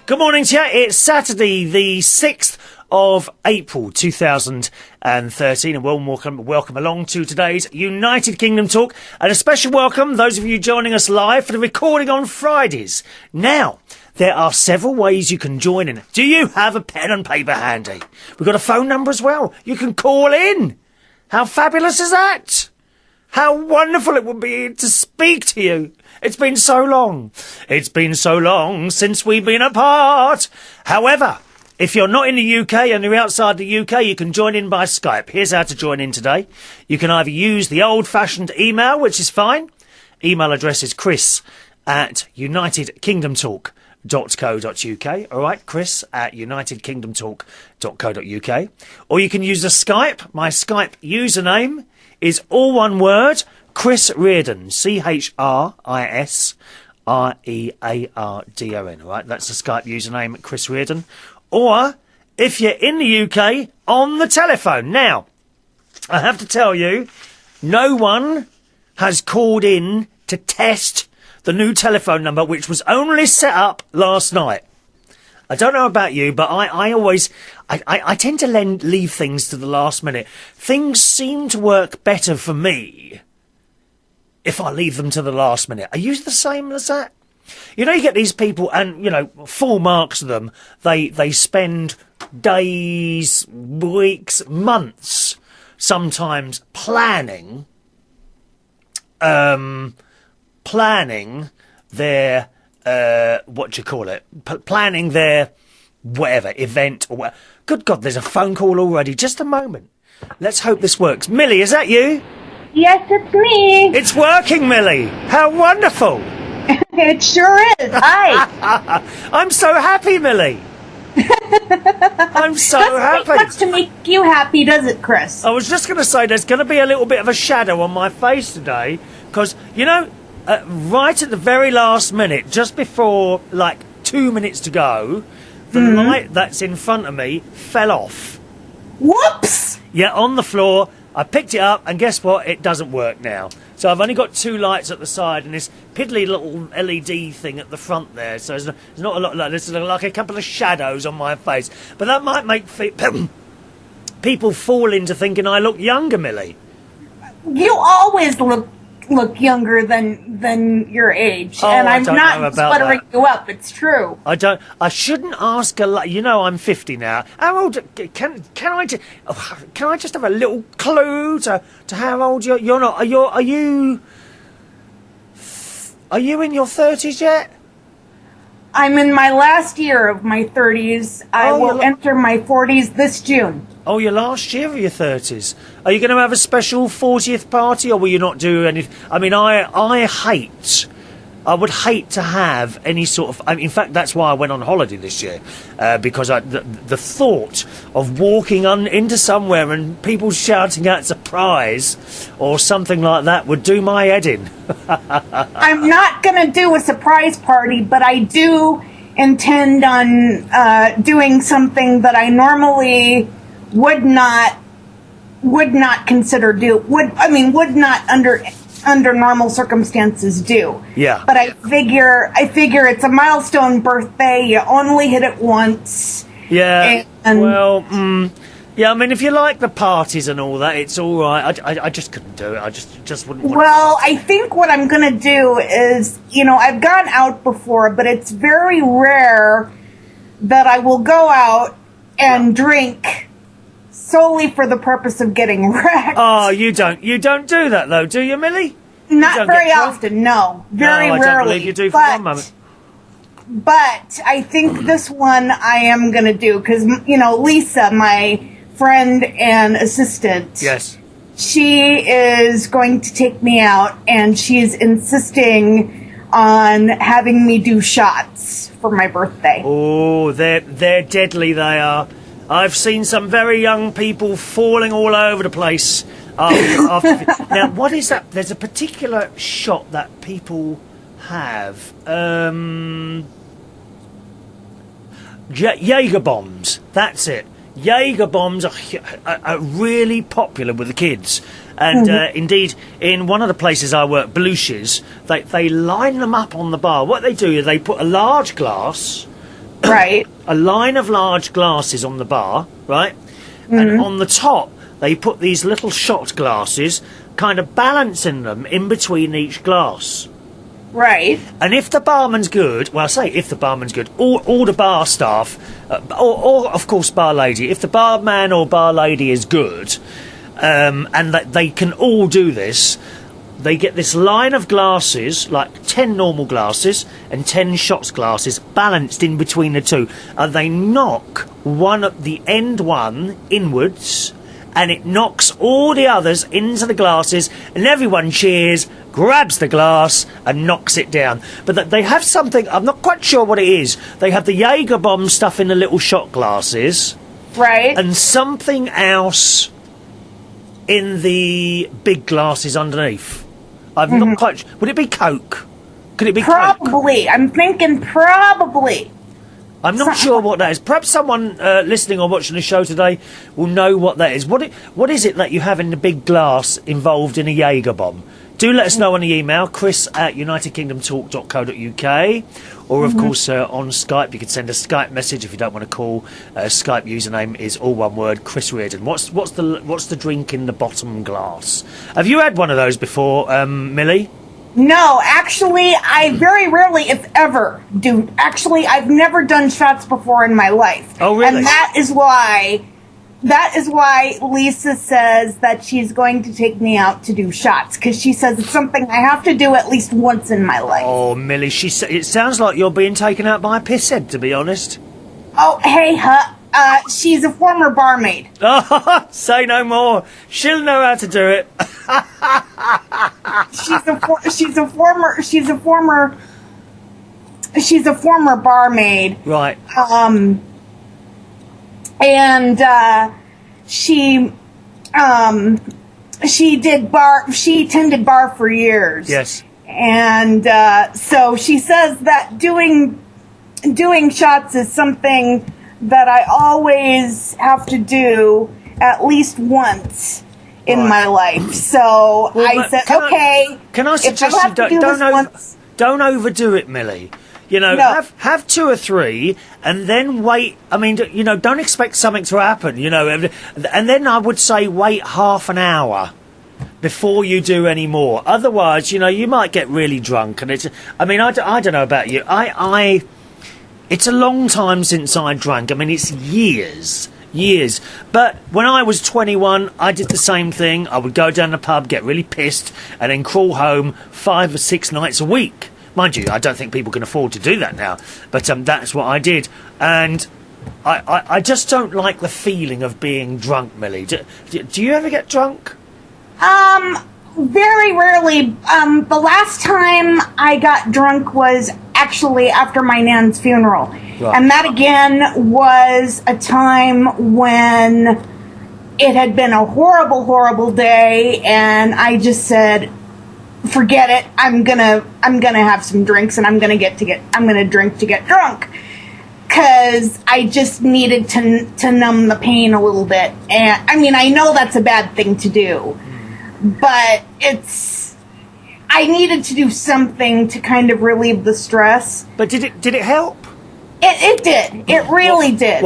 Good morning to you. It's Saturday, the 6th of April 2013, and welcome along to today's United Kingdom Talk, and a special welcome those of you joining us live for the recording on Fridays. Now, there are several ways you can join in. Do you have a pen and paper handy? We've got a phone number as well. You can call in. How fabulous is that? How wonderful it would be to speak to you. It's been so long. It's been so long since we've been apart. However, if you're not in the UK and you're outside the UK, you can join in by Skype. Here's how to join in today. You can either use the old-fashioned email, which is fine. Email address is chris@unitedkingdomtalk.co.uk. All right, chris@unitedkingdomtalk.co.uk. Or you can use the Skype. My Skype username is all one word, Chris Reardon, ChrisReardon. All right, that's the Skype username, Chris Reardon. Or, if you're in the UK, on the telephone. Now, I have to tell you, no one has called in to test the new telephone number, which was only set up last night. I don't know about you, but I tend to leave things to the last minute. Things seem to work better for me if I leave them to the last minute. Are you the same as that? You know, you get these people, and, you know, full marks of them, they spend days, weeks, months, sometimes planning their, planning their whatever, event or whatever. Good God, there's a phone call already. Just a moment. Let's hope this works. Millie, is that you? Yes, it's me. It's working, Millie. How wonderful. It sure is. Hi. I'm so happy, Millie. I'm so happy. Doesn't take much to make you happy, does it, Chris? I was just going to say there's going to be a little bit of a shadow on my face today because, you know, right at the very last minute, just before, like, 2 minutes to go, the light that's in front of me fell off. Whoops! Yeah, on the floor. I picked it up, and guess what? It doesn't work now. So I've only got two lights at the side and this piddly little LED thing at the front there. So there's not a lot like this. There's like a couple of shadows on my face. But that might make people fall into thinking I look younger, Millie. You always look younger than your age, and I'm not sputtering you up. It's true. I shouldn't ask a lot. You know, I'm 50 now. How old? Can I just have a little clue to how old you're? You're not. Are you in your 30s yet? I'm in my last year of my 30s. I will enter my 40s this June. Oh, your last year of your 30s. Are you going to have a special 40th party, or will you not do anything? I mean, I would hate to have any sort of... in fact, that's why I went on holiday this year, because the thought of walking into somewhere and people shouting out surprise or something like that would do my head in. I'm not going to do a surprise party, but I do intend on doing something that I normally would not consider would not under normal circumstances do. Yeah. But I figure it's a milestone birthday. You only hit it once. Yeah. Yeah, I mean, if you like the parties and all that, it's all right. I just couldn't do it. I just wouldn't want Well, I think what I'm going to do is, you know, I've gone out before, but it's very rare that I will go out and drink solely for the purpose of getting wrecked. Oh, you don't do that though, do you, Millie? Not very often, no. Very rarely. I don't believe you do for one moment. But I think this one I am going to do because, you know, Lisa, my friend and assistant, yes, she is going to take me out, and she's insisting on having me do shots for my birthday. Oh, they're deadly, they are. I've seen some very young people falling all over the place. Now, what is that? There's a particular shot that people have. Jaeger bombs. That's it. Jaeger bombs are really popular with the kids. And indeed, in one of the places I work, Bluches, they line them up on the bar. What they do is they put a large glass Right. a line of large glasses on the bar, right? And on the top, they put these little shot glasses, kind of balancing them in between each glass. Right. And if the barman's good, well, I say if the barman's good, all the bar staff, or of course bar lady, if the barman or bar lady is good, and that they can all do this, they get this line of glasses, like 10 normal glasses and 10 shots glasses, balanced in between the two, and they knock the end one inwards, and it knocks all the others into the glasses, and everyone cheers, grabs the glass and knocks it down. But they have something, I'm not quite sure what it is. They have the Jaeger bomb stuff in the little shot glasses. Right. And something else in the big glasses underneath. I'm not quite sure. Would it be Coke? Could it be Coke? Probably. I'm thinking probably. I'm not sure what that is. Perhaps someone listening or watching the show today will know what that is. What is it that you have in the big glass involved in a Jaeger bomb? Do let us know on the email, chris@unitedkingdomtalk.co.uk, or of course on Skype. You can send a Skype message if you don't want to call. Skype username is all one word, Chris Reardon. What's the drink in the bottom glass? Have you had one of those before, Millie? No, actually, I very rarely, if ever, do. Actually, I've never done shots before in my life. Oh, really? And that is why Lisa says that she's going to take me out to do shots, because she says it's something I have to do at least once in my life. Oh, Millie, it sounds like you're being taken out by a pisshead, to be honest. Oh, hey, she's a former barmaid. Oh, say no more. She'll know how to do it. She's a former barmaid. Right. And she tended bar for years. Yes. And so she says that doing shots is something that I always have to do at least once in my life. So I said, okay. Can I suggest you don't overdo it, Millie? You know, have 2 or 3, and then wait. I mean, you know, don't expect something to happen. You know, and then I would say wait half an hour before you do any more. Otherwise, you know, you might get really drunk, and I don't know about you. It's a long time since I drank. I mean, it's years. But when I was 21, I did the same thing. I would go down the pub, get really pissed, and then crawl home 5 or 6 nights a week. Mind you, I don't think people can afford to do that now. But that's what I did. And I just don't like the feeling of being drunk, Millie. Do you ever get drunk? Very rarely. The last time I got drunk was actually after my nan's funeral. Right. And that again was a time when it had been a horrible, horrible day, and I just said, forget it. I'm gonna have some drinks, and I'm gonna drink to get drunk, because I just needed to numb the pain a little bit. And I mean, I know that's a bad thing to do, but I needed to do something to kind of relieve the stress. But did it help? It did. It really did.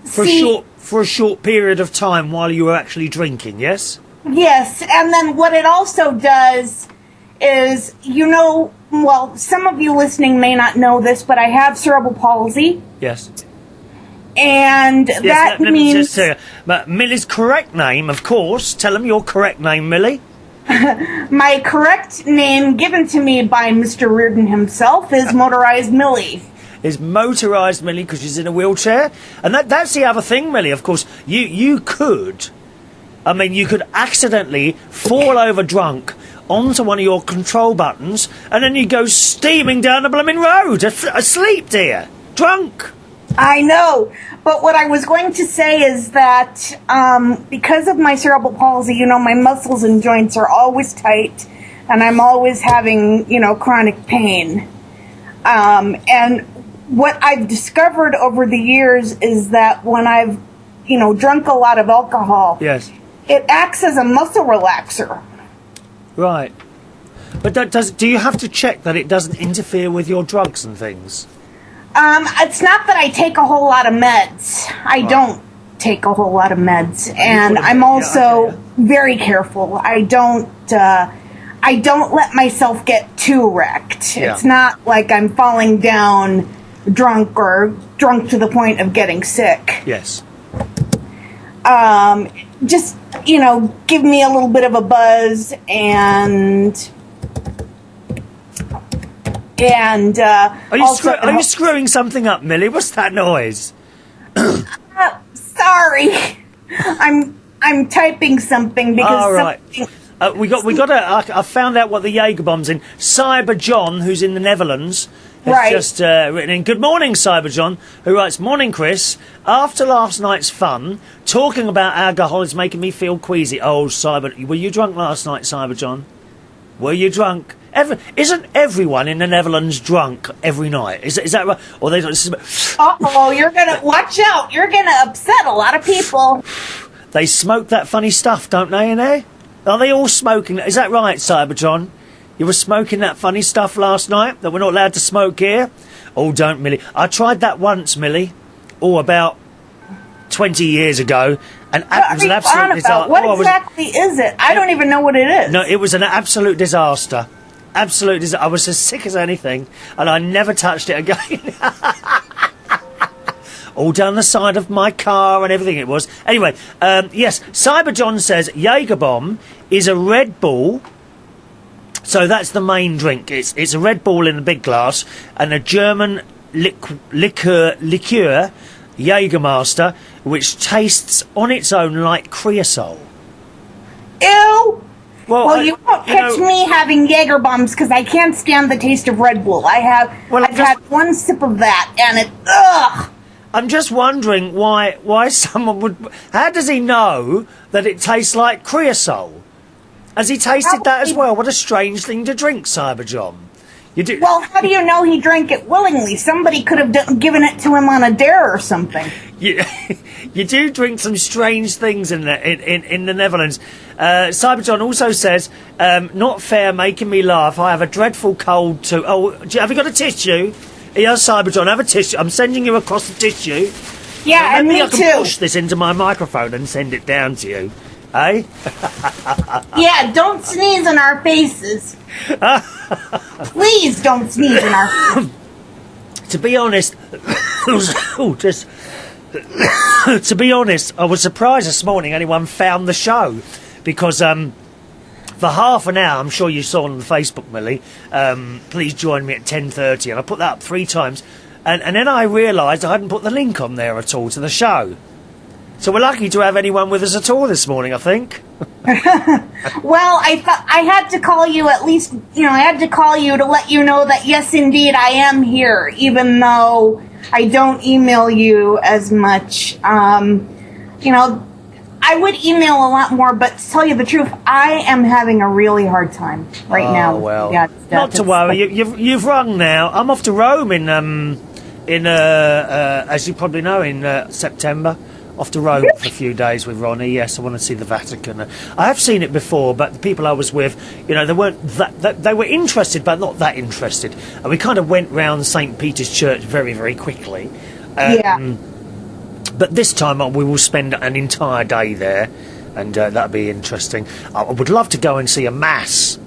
For a short period of time while you were actually drinking, yes? Yes, and then what it also does is, you know, well, some of you listening may not know this, but I have cerebral palsy. Yes. And that means... Let me just say, Millie's correct name, of course. Tell them your correct name, Millie. My correct name, given to me by Mr. Reardon himself, is Motorized Millie. Is Motorized Millie, because she's in a wheelchair. And that's the other thing, Millie, of course. You could accidentally fall over drunk onto one of your control buttons, and then you go steaming down the blooming road, asleep, dear. Drunk. I know, but what I was going to say is that because of my cerebral palsy, you know, my muscles and joints are always tight, and I'm always having, you know, chronic pain. And what I've discovered over the years is that when I've, you know, drunk a lot of alcohol, yes, it acts as a muscle relaxer. Right. But do you have to check that it doesn't interfere with your drugs and things? It's not that I take a whole lot of meds. I don't take a whole lot of meds, and I'm also very careful. I don't let myself get too wrecked. Yeah. It's not like I'm falling down drunk or drunk to the point of getting sick. Yes. Just, give me a little bit of a buzz and are you screwing something up, Millie? What's that noise? Sorry, I'm typing something because I found out what the Jaeger bomb's in. Cyberjohn, who's in the Netherlands, has just written in. Good morning, Cyberjohn, who writes, morning, Chris. After last night's fun, talking about alcohol is making me feel queasy. Oh, were you drunk last night, Cyberjohn? Were you drunk? Isn't everyone in the Netherlands drunk every night? Is that right? Or they? You're gonna watch out. You're gonna upset a lot of people. They smoke that funny stuff, don't they? In there? Are they all smoking? Is that right, Cyberjohn? You were smoking that funny stuff last night that we're not allowed to smoke here? Oh, don't, Millie. I tried that once, Millie. Oh, about 20 years ago. And it was an absolute disaster. What exactly is it? I don't even know what it is. No, it was an absolute disaster. Absolute disaster. I was as sick as anything, and I never touched it again. All down the side of my car and everything it was. Anyway, yes, Cyberjohn says Jaeger bomb is a Red Bull. So that's the main drink. It's a Red Bull in a big glass and a German liqueur Jägermeister, which tastes on its own like creosote. Ew! Well, you won't catch me having Jaeger bombs because I can't stand the taste of Red Bull. I've had one sip of that and ugh! I'm just wondering why someone would... How does he know that it tastes like creosote? Has he tasted that as well? What a strange thing to drink, Cyberjohn. You do. Well, how do you know he drank it willingly? Somebody could have given it to him on a dare or something. You do drink some strange things in the Netherlands. Cyberjohn also says, not fair, making me laugh. I have a dreadful cold too. Oh, have you got a tissue? Yeah, Cyberjohn, have a tissue. I'm sending you across the tissue. Yeah, and me too. Maybe I can push this into my microphone and send it down to you. Eh? Yeah, don't sneeze in our faces. Please don't sneeze in our faces. To be honest, to be honest, I was surprised this morning anyone found the show because for half an hour, I'm sure you saw on Facebook, Millie, please join me at 10:30, and I put that up 3 times, and then I realised I hadn't put the link on there at all to the show. So we're lucky to have anyone with us at all this morning, I think. Well, I thought I had to call you at least, I had to call you to let you know that, yes, indeed, I am here, even though I don't email you as much. I would email a lot more, but to tell you the truth, I am having a really hard time right now. Oh, well, not to worry. You've rung now. I'm off to Rome as you probably know, in September. Off to Rome for a few days with Ronnie. Yes, I want to see the Vatican. I have seen it before, but the people I was with, they weren't they were interested, but not that interested. And we kind of went round St. Peter's Church very, very quickly. But this time we will spend an entire day there, and that'll be interesting. I would love to go and see a mass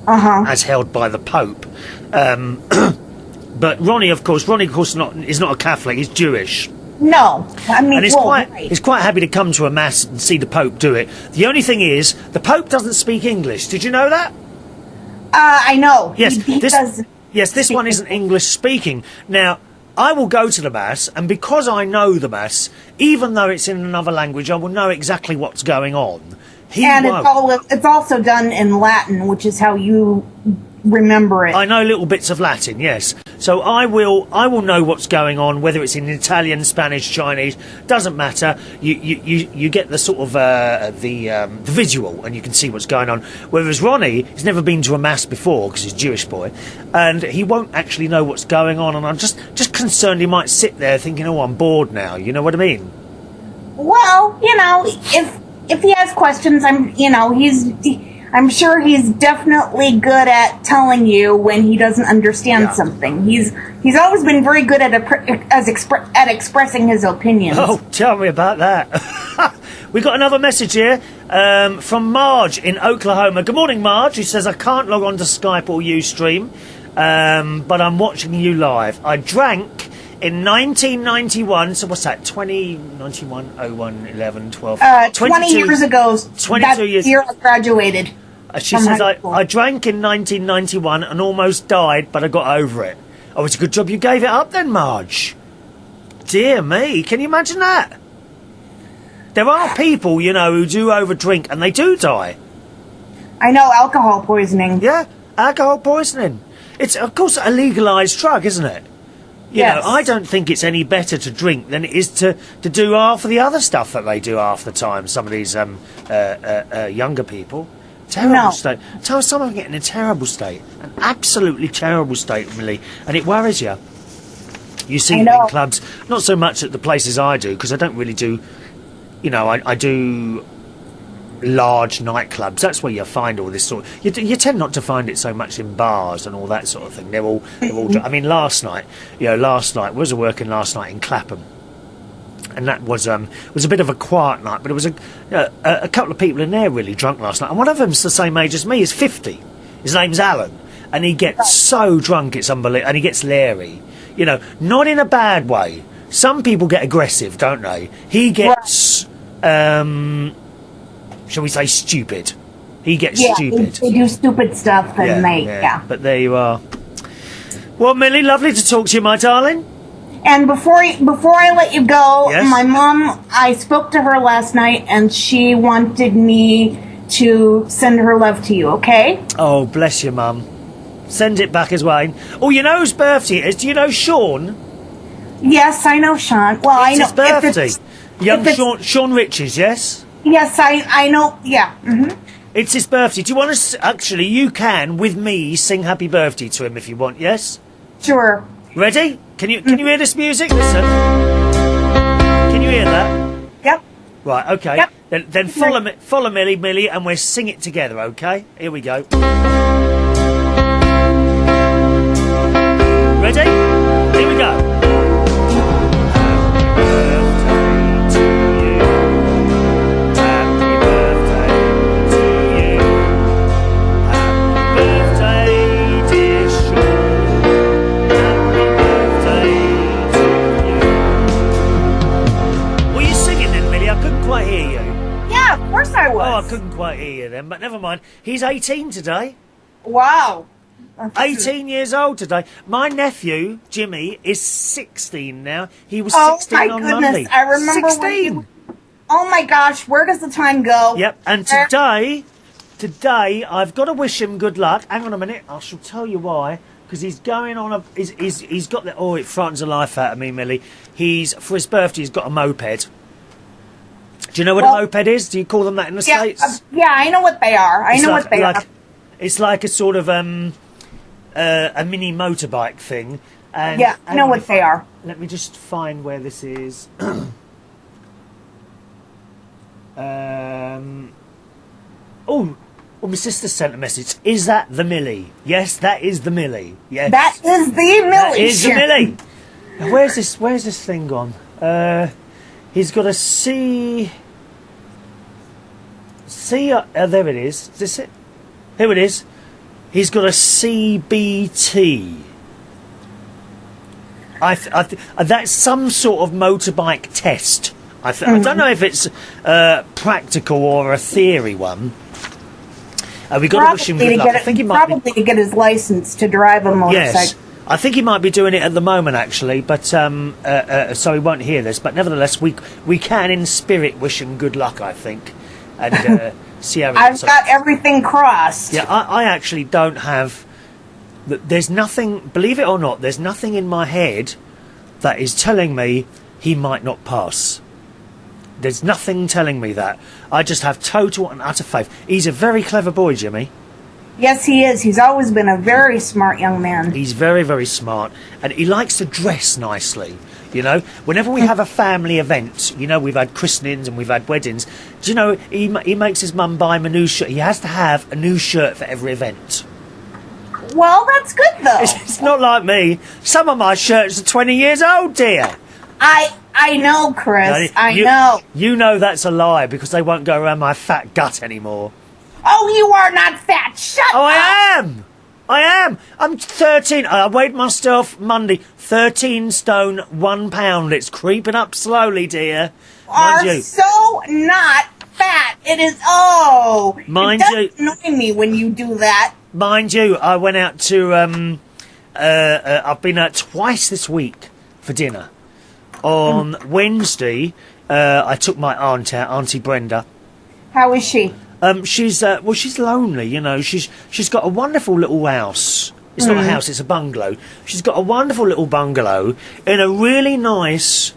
as held by the Pope. But Ronnie, of course, is not a Catholic. He's Jewish. No, I mean, and he's quite happy to come to a mass and see the Pope do it. The only thing is, the Pope doesn't speak English. Did you know that? I know. Yes, this one isn't English speaking. Now, I will go to the mass, and because I know the mass, even though it's in another language, I will know exactly what's going on. It's also done in Latin, which is how you remember it. I know little bits of Latin, yes. So I will know what's going on, whether it's in Italian, Spanish, Chinese, doesn't matter. You get the sort of the visual, and you can see what's going on. Whereas Ronnie has never been to a mass before because he's a Jewish boy, and he won't actually know what's going on. And I'm just concerned he might sit there thinking, "Oh, I'm bored now." You know what I mean? Well, if he has questions, I'm I'm sure he's definitely good at telling you when he doesn't understand something. He's always been very good at expressing his opinions. Oh, tell me about that. We got another message here from Marj in Oklahoma. Good morning, Marj. He says, I can't log on to Skype or Ustream, but I'm watching you live. I drank in 1991, so what's that, 91, 01, 11, 12... 20 years ago. 22 years. The year I graduated. She says, I drank in 1991 and almost died, but I got over it. Oh, it's a good job you gave it up then, Marj. Dear me, can you imagine that? There are people, you know, who do overdrink and they do die. I know, alcohol poisoning. Yeah, alcohol poisoning. It's, of course, a legalised drug, isn't it? You know, I don't think it's any better to drink than it is to do half of the other stuff that they do half the time, some of these younger people. Terrible state. Tell us someone getting in a terrible state. An absolutely terrible state, Millie. And it worries you. You see them in clubs, not so much at the places I do, because I don't really do... You know, I do large nightclubs. That's where you find all this sort. You tend not to find it so much in bars and all that sort of thing. They're all. I mean, last night was working last night in Clapham, and that was a bit of a quiet night. But it was a couple of people in there really drunk last night, and one of them's the same age as me. He's 50. His name's Alan, and he gets so drunk it's unbelievable, and he gets leery. You know, not in a bad way. Some people get aggressive, don't they? He gets, shall we say, stupid. He gets stupid. They do stupid stuff, and But there you are. Well, Millie, lovely to talk to you, my darling. And before I let you go, my mom, I spoke to her last night, and she wanted me to send her love to you, okay? Oh, bless you, Mum. Send it back as well. Oh, you know whose birthday it is? Do you know Shaun? Yes, I know Shaun. Well, it's I know his birthday. Young Shaun Riches, yes? Yes, I know. Yeah. Mm-hmm. It's his birthday. Do you want to... Actually, you can, with me, sing happy birthday to him if you want, yes? Sure. Ready? Can you hear this music? Listen. Can you hear that? Yep. Right, okay. Yep. Then follow Millie, and we'll sing it together, okay? Here we go. Ready? Here we go. Quite hear you. Yeah, of course I was. Oh, I couldn't quite hear you then, but never mind. He's 18 today. Wow. 18 years old today. My nephew, Jimmy, is 16 now. He was 16 on Monday. I remember 16. Oh my gosh, where does the time go? Yep, and today I've got to wish him good luck. Hang on a minute, I shall tell you why. Because he's going on he's got the... Oh, it frightens the life out of me, Millie. For his birthday, he's got a moped. Do you know what a moped is? Do you call them that in the States? Yeah, I know what they are. I know what they are. It's like a sort of a mini motorbike thing. And, yeah, I know what they are. Let me just find where this is. My sister sent a message. Is that the Millie? Yes, that is the Millie. Yes, that is the Millie. That is the Millie. Now, where's this thing gone? He's got a C. There it is. Is this it? Here it is. He's got a CBT. That's some sort of motorbike test. I don't know if it's practical or a theory one. We got to wish him good luck. I think he might probably to get his license to drive a motorcycle. Yes. I think he might be doing it at the moment, actually, but so he won't hear this. But nevertheless, we can, in spirit, wish him good luck, I think, and see how. I've got everything crossed. Yeah, I actually don't have. There's nothing. Believe it or not, there's nothing in my head that is telling me he might not pass. There's nothing telling me that. I just have total and utter faith. He's a very clever boy, Jimmy. Yes, he is. He's always been a very smart young man. He's very, very smart. And he likes to dress nicely. You know, whenever we have a family event, you know, we've had christenings and we've had weddings. Do you know, he makes his mum buy him a new shirt. He has to have a new shirt for every event. Well, that's good, though. It's not like me. Some of my shirts are 20 years old, dear. I know, Chris. I know. You know that's a lie because they won't go around my fat gut anymore. Oh, you are not fat. Shut up. I am. I'm 13. I weighed myself Monday. 13 stone, 1 pound. It's creeping up slowly, dear. Are so not fat. It is, it does annoy me when you do that. Mind you, I went out to, I've been out twice this week for dinner. On Wednesday, I took my aunt out, Auntie Brenda. How is she? She's lonely, you know. She's got a wonderful little house. It's not a house, it's a bungalow. She's got a wonderful little bungalow in a really nice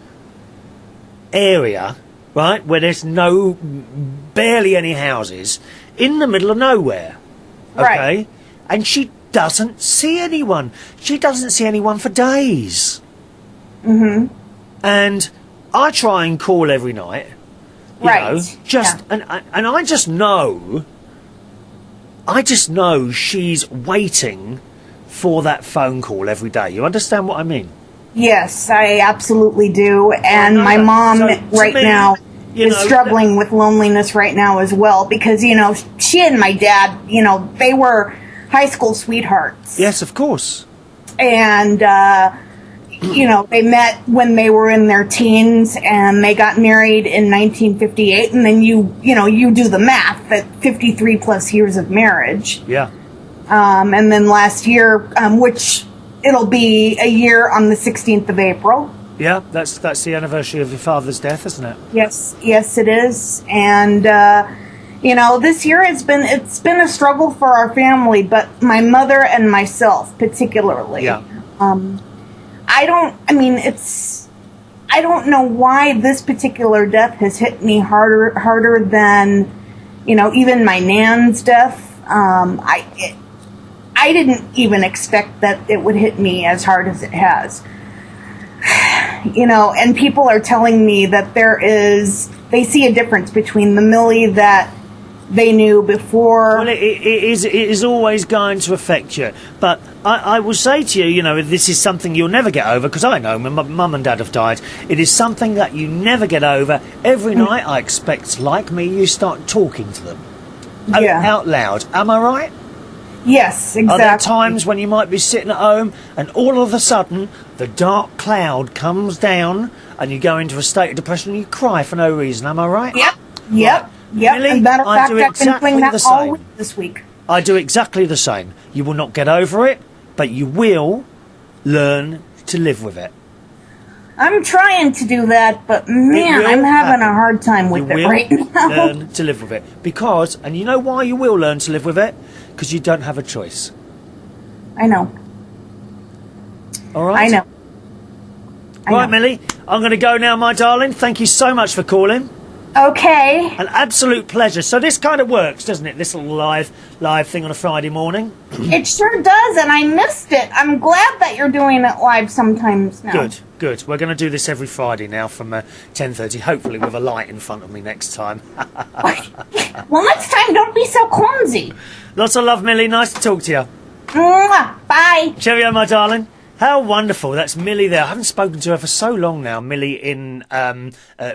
area, right, where there's barely any houses, in the middle of nowhere. Okay? Right. And she doesn't see anyone. She doesn't see anyone for days. Mm-hmm. And I try and call every night. You know, and I just know she's waiting for that phone call every day. You understand what I mean? Yes, I absolutely do. And my mom now is struggling with loneliness right now as well because, you know, she and my dad, you know, they were high school sweethearts. Yes, of course. And, you know, they met when they were in their teens and they got married in 1958. And then you do the math at 53 plus years of marriage. Yeah. And then last year, which it'll be a year on the 16th of April. Yeah, that's the anniversary of your father's death, isn't it? Yes, it is. And, you know, this year it's been a struggle for our family, but my mother and myself particularly. Yeah. I don't know why this particular death has hit me harder than, you know, even my nan's death. I didn't even expect that it would hit me as hard as it has. You know, and people are telling me that they see a difference between the Millie that they knew before. Well, it is always going to affect you. But I will say to you, you know, this is something you'll never get over, because I know my mum and dad have died. It is something that you never get over. Every night, I expect, like me, you start talking to them. Out loud. Am I right? Yes, exactly. Are there times when you might be sitting at home and all of a sudden the dark cloud comes down and you go into a state of depression and you cry for no reason? Am I right? Yep. Millie, As a matter of fact, I've been doing that all week this week. I do exactly the same. You will not get over it, but you will learn to live with it. I'm trying to do that, but man, I'm having a hard time with it right now. You will learn to live with it. Because, and you know why you will learn to live with it? Because you don't have a choice. I know. All right? I know. Right, Millie, I'm going to go now, my darling. Thank you so much for calling. Okay. An absolute pleasure. So this kind of works, doesn't it? This little live thing on a Friday morning. It sure does, and I missed it. I'm glad that you're doing it live sometimes now. Good. We're going to do this every Friday now from 10:30, hopefully with a light in front of me next time. Well, next time, don't be so clumsy. Lots of love, Millie. Nice to talk to you. Mwah. Bye. Cheerio, my darling. How wonderful. That's Millie there. I haven't spoken to her for so long now. Millie in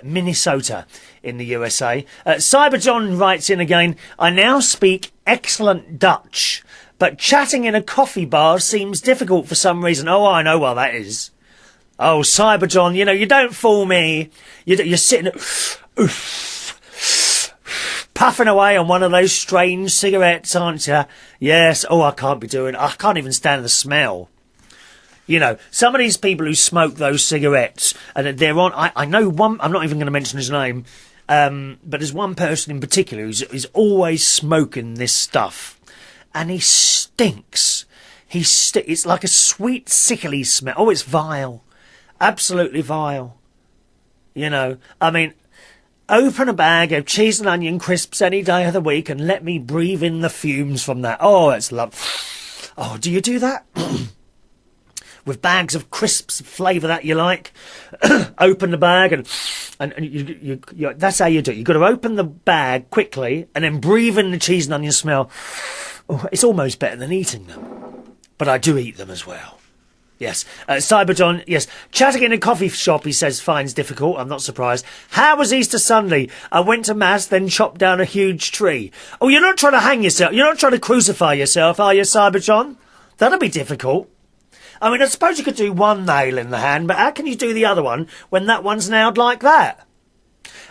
Minnesota in the USA. Cyberjohn writes in again, I now speak excellent Dutch, but chatting in a coffee bar seems difficult for some reason. Oh, I know why that is. Oh, Cyberjohn, you know, you don't fool me. You're sitting puffing away on one of those strange cigarettes, aren't you? Yes. Oh, I can't even stand the smell. You know, some of these people who smoke those cigarettes, and they're on, I know one, I'm not even going to mention his name, but there's one person in particular who's always smoking this stuff, and he stinks. It's like a sweet, sickly smell. Oh, it's vile. Absolutely vile. You know, I mean, open a bag of cheese and onion crisps any day of the week and let me breathe in the fumes from that. Oh, it's love. Oh, do you do that? with bags of crisps, flavour that you like. Open the bag and you that's how you do it. You've got to open the bag quickly and then breathe in the cheese and onion smell. Oh, it's almost better than eating them. But I do eat them as well. Yes. Cyberjohn, yes. Chatting in a coffee shop, he says, finds difficult. I'm not surprised. How was Easter Sunday? I went to Mass, then chopped down a huge tree. Oh, you're not trying to hang yourself. You're not trying to crucify yourself, are you, Cyberjohn? That'll be difficult. I mean, I suppose you could do one nail in the hand, but how can you do the other one when that one's nailed like that?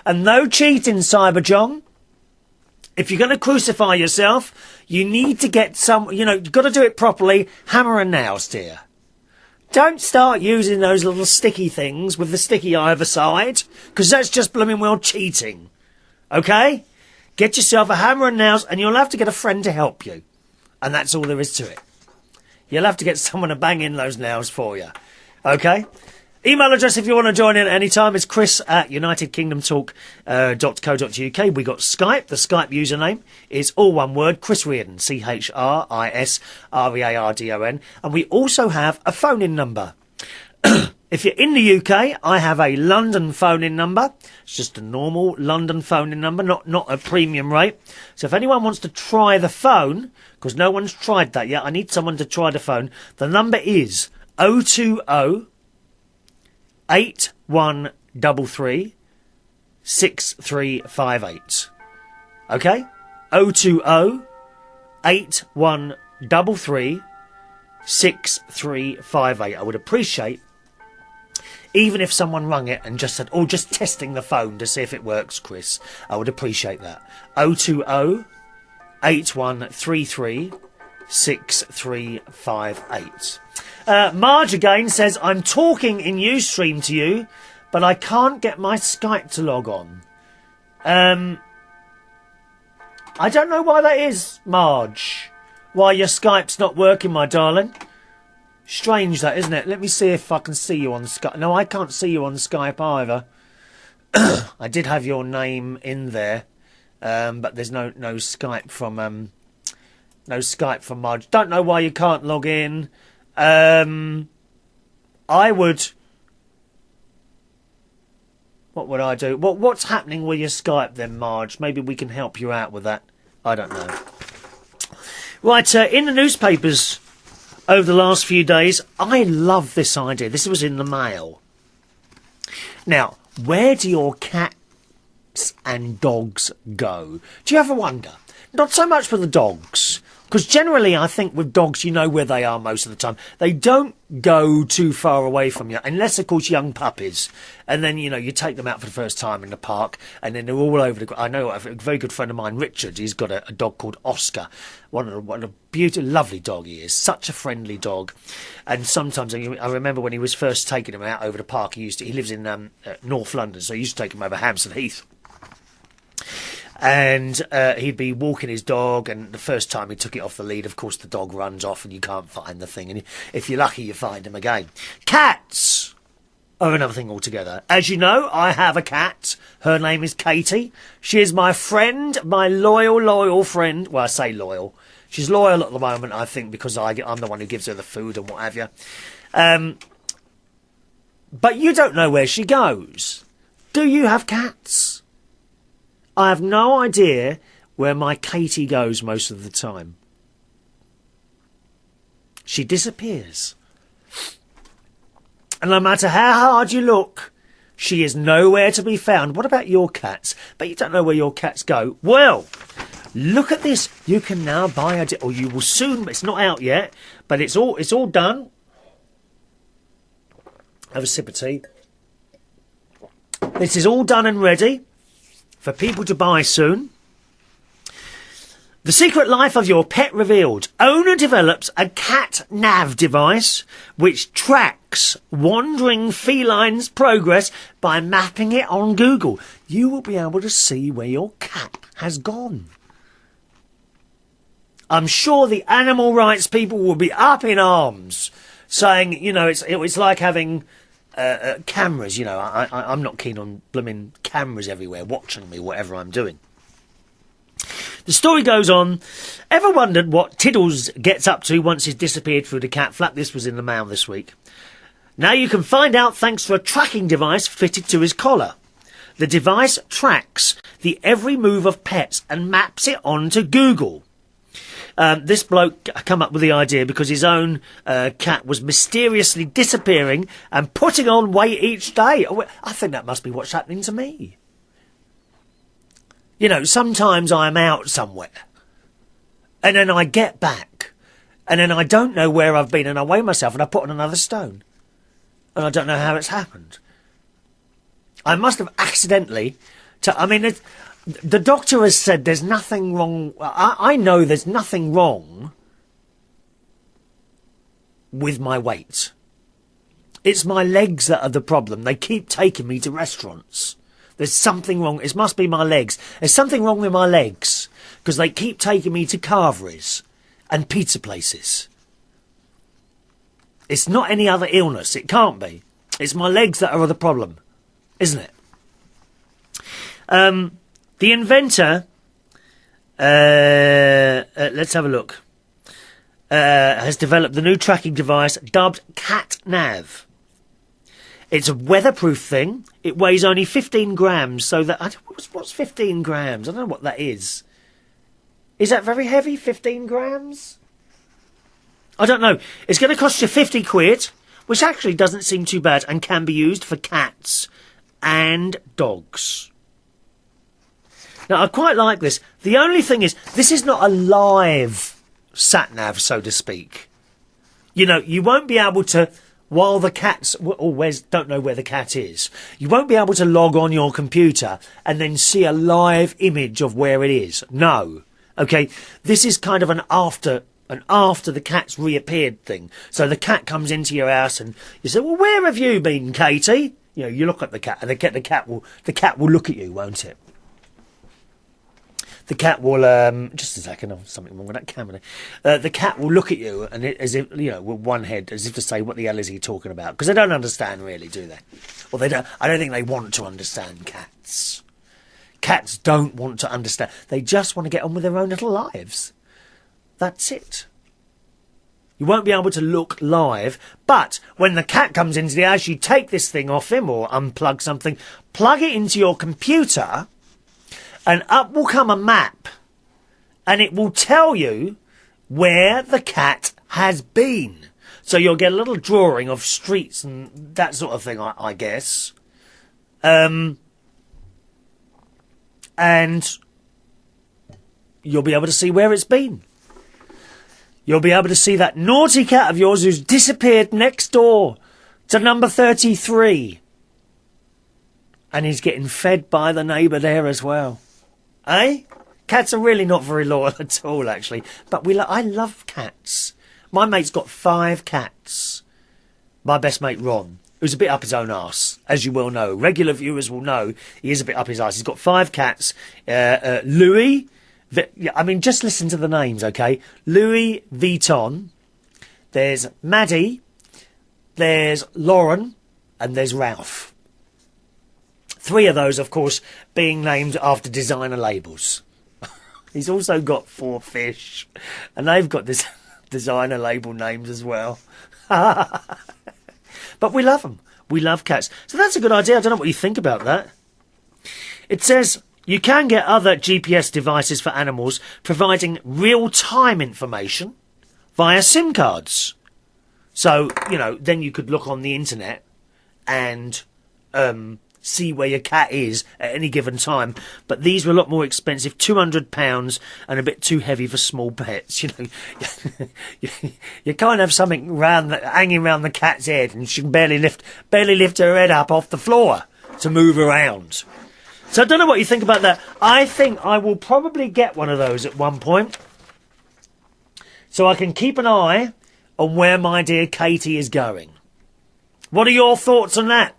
And no cheating, Cyberjohn. If you're going to crucify yourself, you need to get you've got to do it properly. Hammer and nails, dear. Don't start using those little sticky things with the sticky either side, because that's just blooming well cheating. Okay? Get yourself a hammer and nails, and you'll have to get a friend to help you. And that's all there is to it. You'll have to get someone to bang in those nails for you. Okay? Email address if you want to join in at any time is chris@unitedkingdomtalk.co.uk. We got Skype. The Skype username is all one word, Chris Reardon, ChrisReardon. And we also have a phone-in number. If you're in the UK, I have a London phone-in number. It's just a normal London phone-in number, not a premium rate. So if anyone wants to try the phone, because no one's tried that yet, I need someone to try the phone. The number is 020 8133 6358. Okay? 020 8133 6358. I would appreciate even if someone rung it and just said, oh, just testing the phone to see if it works, Chris. I would appreciate that. 020 8133 6358. Marj again says, I'm talking in Ustream to you, but I can't get my Skype to log on. I don't know why that is, Marj. Why your Skype's not working, my darling. Strange that, isn't it? Let me see if I can see you on Skype. No, I can't see you on Skype either. I did have your name in there, but there's no Skype from Marj. Don't know why you can't log in. I would. What would I do? What's happening with your Skype then, Marj? Maybe we can help you out with that. I don't know. Right, in the newspapers over the last few days, I love this idea. This was in the Mail. Now, where do your cats and dogs go? Do you ever wonder? Not so much for the dogs. Because generally, I think with dogs, you know where they are most of the time. They don't go too far away from you, unless, of course, young puppies. And then, you take them out for the first time in the park, and then they're all over the... I know a very good friend of mine, Richard, he's got a dog called Oscar. What a beautiful, lovely dog he is. Such a friendly dog. And sometimes, I remember when he was first taking him out over the park, he lives in North London, so he used to take him over Hampstead Heath. And he'd be walking his dog, and the first time he took it off the lead, of course, the dog runs off and you can't find the thing. And if you're lucky, you find him again. Cats are another thing altogether. As you know, I have a cat. Her name is Katie. She is my friend, my loyal friend. Well, I say loyal. She's loyal at the moment, I think, because I'm the one who gives her the food and what have you. But you don't know where she goes. Do you have cats? I have no idea where my Katie goes most of the time. She disappears. And no matter how hard you look, she is nowhere to be found. What about your cats? But you don't know where your cats go. Well, look at this. You can now buy or you will soon, it's not out yet, but it's all done. Have a sip of tea. This is all done and ready for people to buy soon. The Secret Life of Your Pet revealed. Owner develops a cat nav device which tracks wandering felines' progress by mapping it on Google. You will be able to see where your cat has gone. I'm sure the animal rights people will be up in arms, saying, it's like having cameras. I'm not keen on blooming cameras everywhere watching me, whatever I'm doing. The story goes on. Ever wondered what Tiddles gets up to once he's disappeared through the cat flap? This was in the mail this week. Now you can find out thanks to a tracking device fitted to his collar. The device tracks the every move of pets and maps it onto Google. This bloke come up with the idea because his own cat was mysteriously disappearing and putting on weight each day. I think that must be what's happening to me. You know, sometimes I'm out somewhere and then I get back and then I don't know where I've been and I weigh myself and I put on another stone. And I don't know how it's happened. I must have accidentally... the doctor has said there's nothing wrong... I know there's nothing wrong with my weight. It's my legs that are the problem. They keep taking me to restaurants. There's something wrong. It must be my legs. There's something wrong with my legs. Because they keep taking me to carveries and pizza places. It's not any other illness. It can't be. It's my legs that are the problem, isn't it? The inventor, let's have a look, has developed the new tracking device dubbed Cat Nav. It's a weatherproof thing. It weighs only 15 grams, so that... What's 15 grams? I don't know what that is. Is that very heavy, 15 grams? I don't know. It's going to cost you 50 quid, which actually doesn't seem too bad and can be used for cats and dogs. Now, I quite like this. The only thing is, this is not a live sat-nav, so to speak. You know, you won't be able to, while the cat's... don't know where the cat is. You won't be able to log on your computer and then see a live image of where it is. No. Okay? This is kind of an after the cat's reappeared thing. So the cat comes into your house and you say, well, where have you been, Katie? You know, you look at the cat and the cat will look at you, won't it? The cat will, just a second, oh, something wrong with that camera. The cat will look at you and as if, you know, with one head, as if to say, what the hell is he talking about? Because they don't understand really, do they? Or they don't, I don't think they want to understand cats. Cats don't want to understand. They just want to get on with their own little lives. That's it. You won't be able to look live, but when the cat comes into the house, you take this thing off him or unplug something, plug it into your computer, and up will come a map, and it will tell you where the cat has been. So you'll get a little drawing of streets and that sort of thing, I guess. And you'll be able to see where it's been. You'll be able to see that naughty cat of yours who's disappeared next door to number 33. And he's getting fed by the neighbour there as well. Eh? Cats are really not very loyal at all, actually. But I love cats. My mate's got 5 cats. My best mate, Ron, who's a bit up his own arse, as you well know. Regular viewers will know he is a bit up his arse. He's got 5 cats. Louis... I mean, just listen to the names, okay? Louis Vuitton, there's Maddie, there's Lauren, and there's Ralph. 3 of those, of course, being named after designer labels. He's also got 4 fish, and they've got this designer label names as well. But we love them. We love cats. So that's a good idea. I don't know what you think about that. It says... You can get other GPS devices for animals providing real-time information via SIM cards. So, you know, then you could look on the internet and see where your cat is at any given time. But these were a lot more expensive, £200 and a bit too heavy for small pets. You know, you can't have something hanging around the cat's head and she can barely lift her head up off the floor to move around. So I don't know what you think about that. I think I will probably get one of those at one point, so I can keep an eye on where my dear Katie is going. What are your thoughts on that?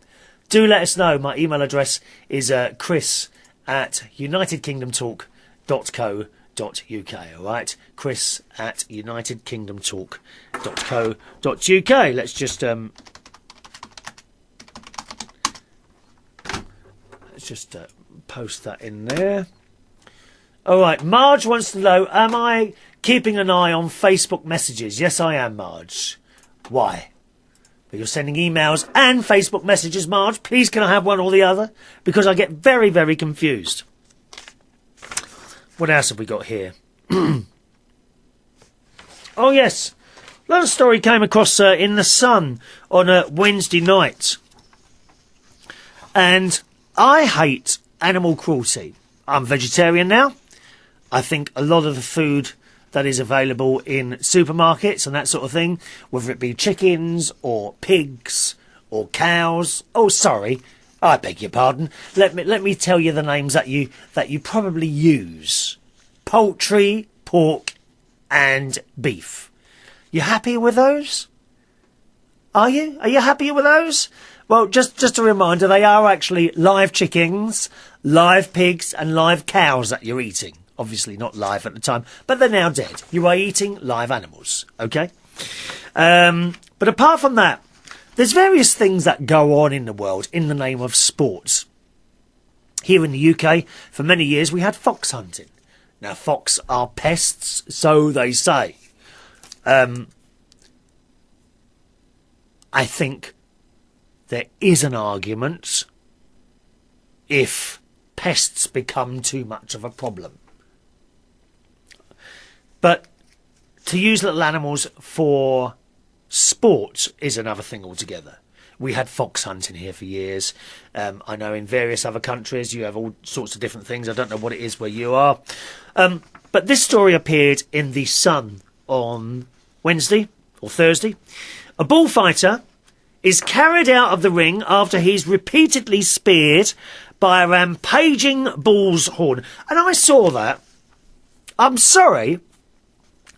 Do let us know. My email address is chris@unitedkingdomtalk.co.uk. All right, chris@unitedkingdomtalk.co.uk. Let's just post that in there. All right, Marj wants to know, am I keeping an eye on Facebook messages? Yes, I am, Marj. Why? But you're sending emails and Facebook messages, Marj. Please, can I have one or the other? Because I get very, very confused. What else have we got here? Oh, yes. Another story came across in The Sun on a Wednesday night. And I hate animal cruelty. I'm vegetarian now. I think a lot of the food that is available in supermarkets and that sort of thing, whether it be chickens or pigs or cows. Oh, sorry, I beg your pardon. Let me tell you the names that you probably use: poultry, pork, and beef. You happy with those? Are you? Are you happy with those? Well, just a reminder, they are actually live chickens, live pigs, and live cows that you're eating. Obviously not live at the time, but they're now dead. You are eating live animals, okay? But apart from that, there's various things that go on in the world in the name of sports. Here in the UK, for many years, we had fox hunting. Now, fox are pests, so they say. I think there is an argument if pests become too much of a problem. But to use little animals for sport is another thing altogether. We had fox hunting here for years. I know in various other countries you have all sorts of different things. I don't know what it is where you are. But this story appeared in The Sun on Wednesday or Thursday. A bullfighter is carried out of the ring after he's repeatedly speared by a rampaging bull's horn. And I saw that. I'm sorry,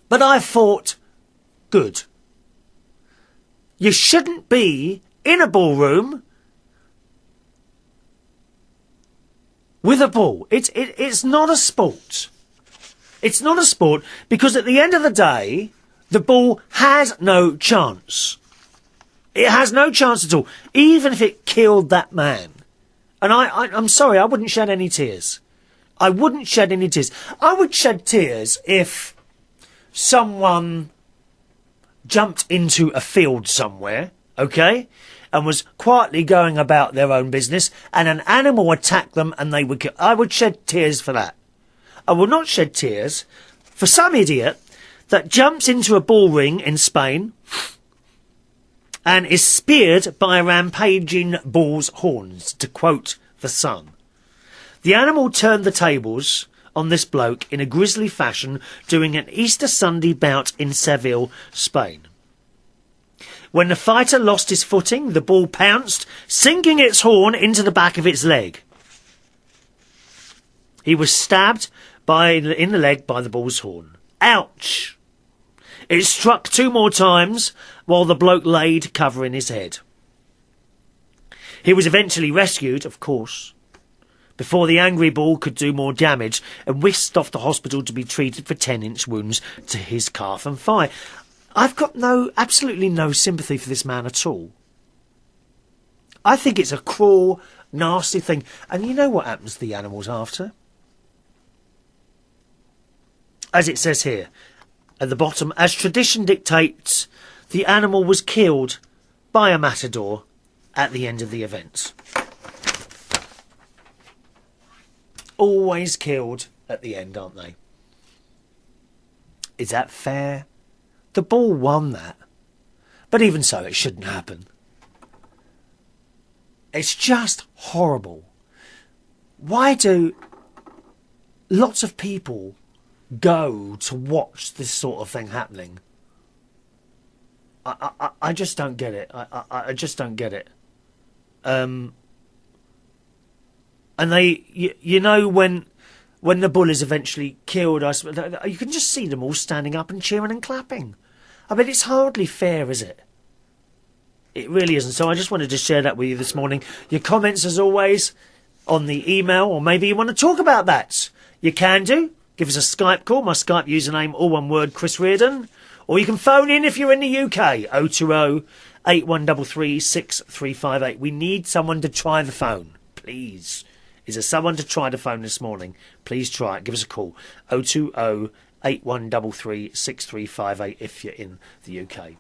but I thought, good. You shouldn't be in a ballroom with a bull. It's not a sport. It's not a sport because at the end of the day, the bull has no chance. It has no chance at all, even if it killed that man. And I'm sorry, I wouldn't shed any tears. I wouldn't shed any tears. I would shed tears if someone jumped into a field somewhere, okay, and was quietly going about their own business, and an animal attacked them and they would kill. I would shed tears for that. I will not shed tears for some idiot that jumps into a bull ring in Spain and is speared by a rampaging bull's horns, to quote The Sun. The animal turned the tables on this bloke in a grisly fashion during an Easter Sunday bout in Seville, Spain. When the fighter lost his footing, the bull pounced, sinking its horn into the back of its leg. He was stabbed in the leg by the bull's horn. Ouch! It struck 2 more times while the bloke laid covering his head. He was eventually rescued, of course, before the angry bull could do more damage and whisked off to hospital to be treated for 10-inch wounds to his calf and thigh. I've got absolutely no sympathy for this man at all. I think it's a cruel, nasty thing. And you know what happens to the animals after? As it says here, at the bottom, as tradition dictates, the animal was killed by a matador at the end of the event. Always killed at the end, aren't they? Is that fair? The bull won that. But even so, it shouldn't happen. It's just horrible. Why do lots of people go to watch this sort of thing happening? I just don't get it. I just don't get it. And they, you know, when the bull is eventually killed, you can just see them all standing up and cheering and clapping. I mean, it's hardly fair, is it? It really isn't. So I just wanted to share that with you this morning. Your comments, as always, on the email, or maybe you want to talk about that. You can do. Give us a Skype call. My Skype username, all one word, Chris Reardon. Or you can phone in if you're in the UK, 020 8133 6358. We need someone to try the phone, please. Is there someone to try to phone this morning? Please try it. Give us a call. 020 8133 6358 if you're in the UK.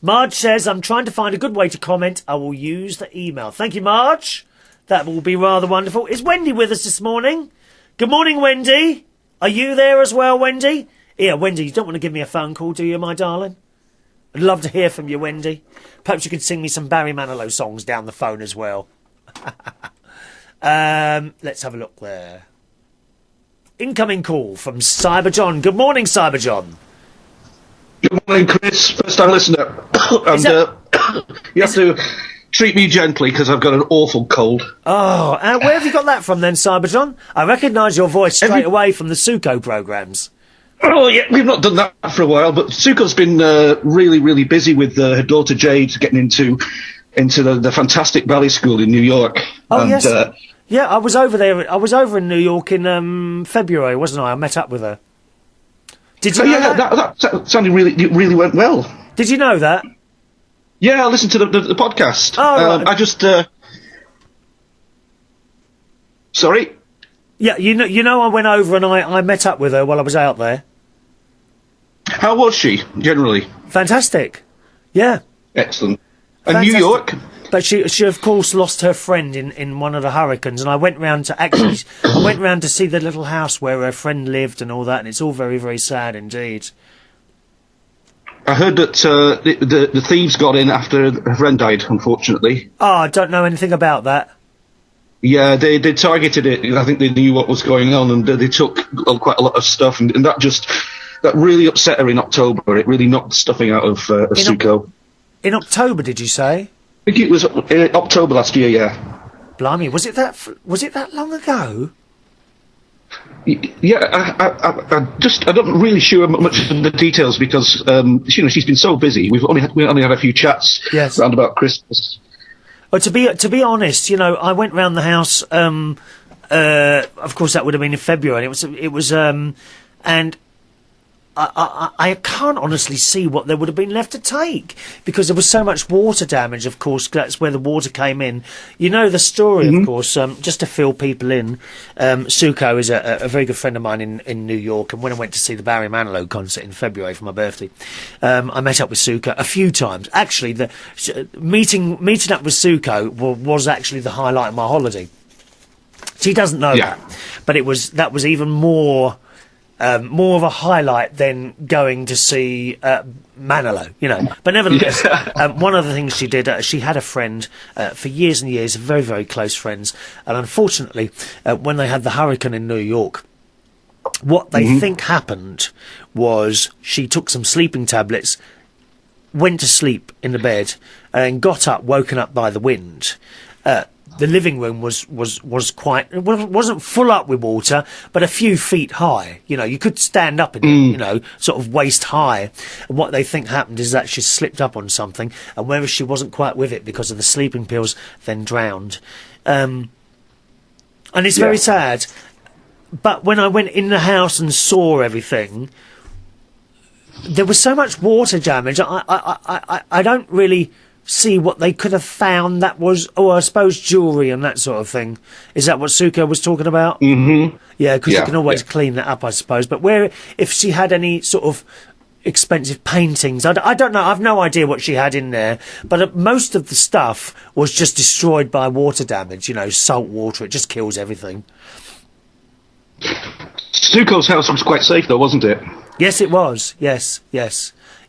Marj says, I'm trying to find a good way to comment. I will use the email. Thank you, Marj. That will be rather wonderful. Is Wendy with us this morning? Good morning, Wendy. Are you there as well, Wendy? Yeah, Wendy, you don't want to give me a phone call, do you, my darling? I'd love to hear from you, Wendy. Perhaps you could sing me some Barry Manilow songs down the phone as well. Let's have a look there. Incoming call from Cyberjohn. Good morning, Cyberjohn. Good morning, Chris. First time listener. And you have to treat me gently because I've got an awful cold. Oh, and where have you got that from then, Cyberjohn? I recognise your voice straight away from the Suko programmes. Oh, yeah, we've not done that for a while, but Suko's been really, really busy with her daughter Jade getting into the fantastic ballet school in New York. Oh, and, yes. Yeah, I was over there. I was over in New York in February, wasn't I? I met up with her. Did you know that sounded really went well. Did you know that? Yeah, I listened to the podcast. Oh, right. I just... Sorry? Yeah, you know, I went over and I met up with her while I was out there. How was she, generally? Fantastic. Yeah. Excellent. And New York? But she of course lost her friend in one of the hurricanes, and I went round to see the little house where her friend lived and all that, and it's all very, very sad indeed. I heard that the thieves got in after her friend died, unfortunately. Oh, I don't know anything about that. Yeah, they targeted it. I think they knew what was going on, and they took quite a lot of stuff, and that really upset her in October. It really knocked the stuffing out of Suko. In October, did you say? I think it was October last year, yeah. Blimey, was it that long ago? Yeah, I'm not really sure much of the details because she's been so busy. We only had a few chats round about Christmas. Well, to be honest, I went round the house. Of course, that would have been in February. It was, and I can't honestly see what there would have been left to take because there was so much water damage. Of course, that's where the water came in. You know the story, of course. Just to fill people in, Suko is a very good friend of mine in New York, and when I went to see the Barry Manilow concert in February for my birthday, I met up with Suko a few times. Actually, the meeting up with Suko was actually the highlight of my holiday. She doesn't know that, but that was even more of a highlight than going to see Manilow, But nevertheless, one of the things she did, she had a friend for years and years, very, very close friends, and unfortunately, when they had the hurricane in New York, what they think happened was she took some sleeping tablets, went to sleep in the bed, and got up, woken up by the wind. The living room wasn't full up with water, but a few feet high. You could stand up in it, sort of waist high. And what they think happened is that she slipped up on something, and whereas she wasn't quite with it because of the sleeping pills, then drowned. And it's very sad. But when I went in the house and saw everything, there was so much water damage. I don't really see what they could have found that was, I suppose, jewellery and that sort of thing. Is that what Suko was talking about? Mm-hmm. Yeah, because you can always clean that up, I suppose. But if she had any sort of expensive paintings, I don't know. I've no idea what she had in there. But most of the stuff was just destroyed by water damage. Salt water. It just kills everything. Suko's house was quite safe, though, wasn't it? Yes, it was. Yes,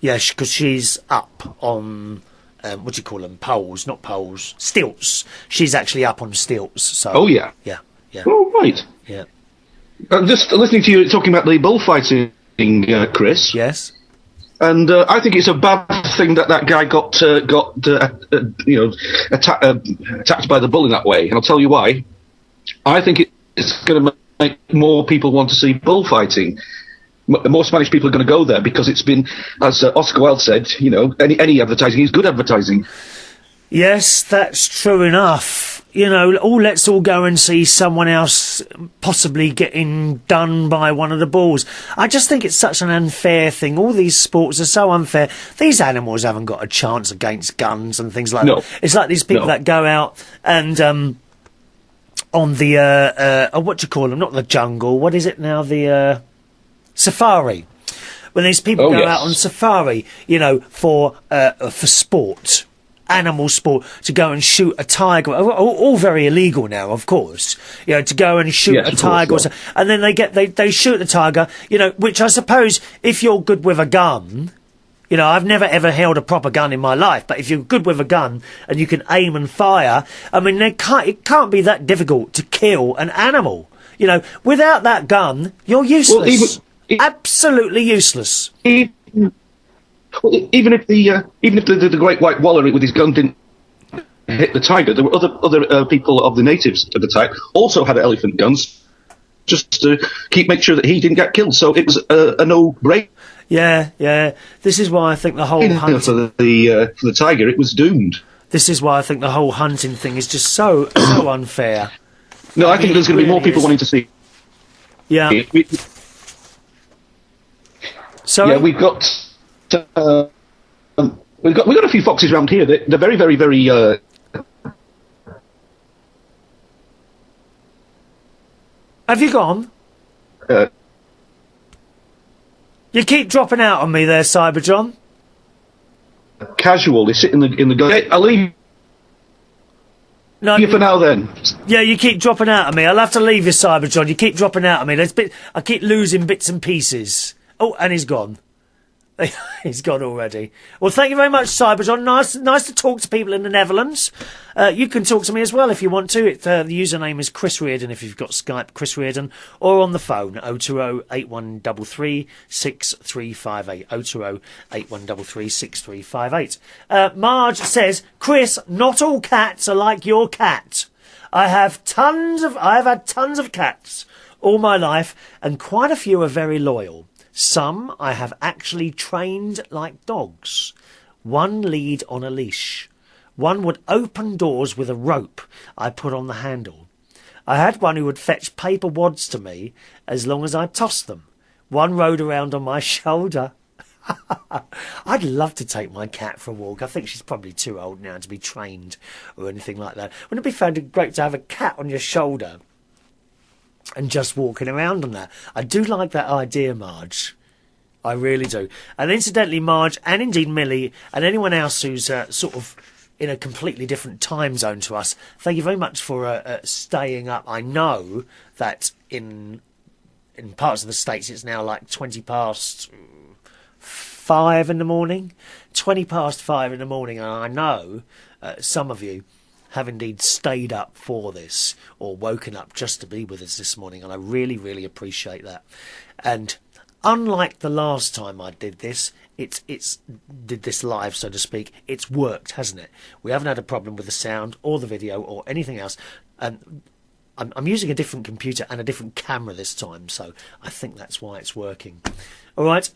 because she's up on... what do you call them? Poles, not poles. Stilts. She's actually up on stilts. So. Oh, yeah. Yeah. Oh, right. Yeah. Just listening to you talking about the bullfighting, Chris. Yes. And I think it's a bad thing that guy got attacked by the bull in that way. And I'll tell you why. I think it's going to make more people want to see bullfighting. More Spanish people are going to go there because it's been, as Oscar Wilde said, any advertising is good advertising. Yes, that's true enough. Let's all go and see someone else possibly getting done by one of the bulls. I just think it's such an unfair thing. All these sports are so unfair. These animals haven't got a chance against guns and things like that. It's like these people that go out and on the what do you call them? Not the jungle. What is it now? The safari. When these people go out on safari, you know, for sport, animal sport, to go and shoot a tiger, all very illegal now, of course. You know, to go and shoot a tiger, and then they shoot the tiger. You know, which I suppose, if you're good with a gun. You know, I've never ever held a proper gun in my life, but if you're good with a gun and you can aim and fire, I mean, it can't be that difficult to kill an animal. You know, without that gun, you're useless. Well, absolutely useless. Even if the great white waller with his gun didn't hit the tiger, there were other people of the natives at the time also had elephant guns, just to make sure that he didn't get killed. So it was a no-brainer. Yeah. This is why I think the whole hunting... For the tiger, it was doomed. This is why I think the whole hunting thing is just so unfair. No, I think there's going to be more people wanting to see. Yeah. Sorry? Yeah, we've got a few foxes around here. They're very, very, very. Have you gone? You keep dropping out on me there, Cyberjohn. Casual. They sit in the gate. I'll leave you for now then. Yeah, you keep dropping out on me. I'll have to leave you, Cyberjohn. You keep dropping out on me. I keep losing bits and pieces. Oh, and he's gone. He's gone already. Well, thank you very much, Cyberjohn. Nice to talk to people in the Netherlands. You can talk to me as well if you want to. The username is Chris Reardon if you've got Skype, Chris Reardon, or on the phone, 020-8133-6358, 020-8133-6358. Marj says, Chris, not all cats are like your cat. I've had tons of cats all my life, and quite a few are very loyal. Some I have actually trained like dogs. One lead on a leash. One would open doors with a rope I put on the handle. I had one who would fetch paper wads to me as long as I tossed them. One rode around on my shoulder. I'd love to take my cat for a walk. I think she's probably too old now to be trained or anything like that. Wouldn't it be great to have a cat on your shoulder? And just walking around on that. I do like that idea, Marj. I really do. And incidentally, Marj, and indeed Millie, and anyone else who's sort of in a completely different time zone to us, thank you very much for staying up. I know that in parts of the States it's now like 5:20 in the morning. 5:20 in the morning, and I know some of you have indeed stayed up for this or woken up just to be with us this morning, and I really, really appreciate that. And unlike the last time I did this, did this live, so to speak, it's worked, hasn't it? We haven't had a problem with the sound or the video or anything else, and I'm using a different computer and a different camera this time, so I think that's why it's working. All right.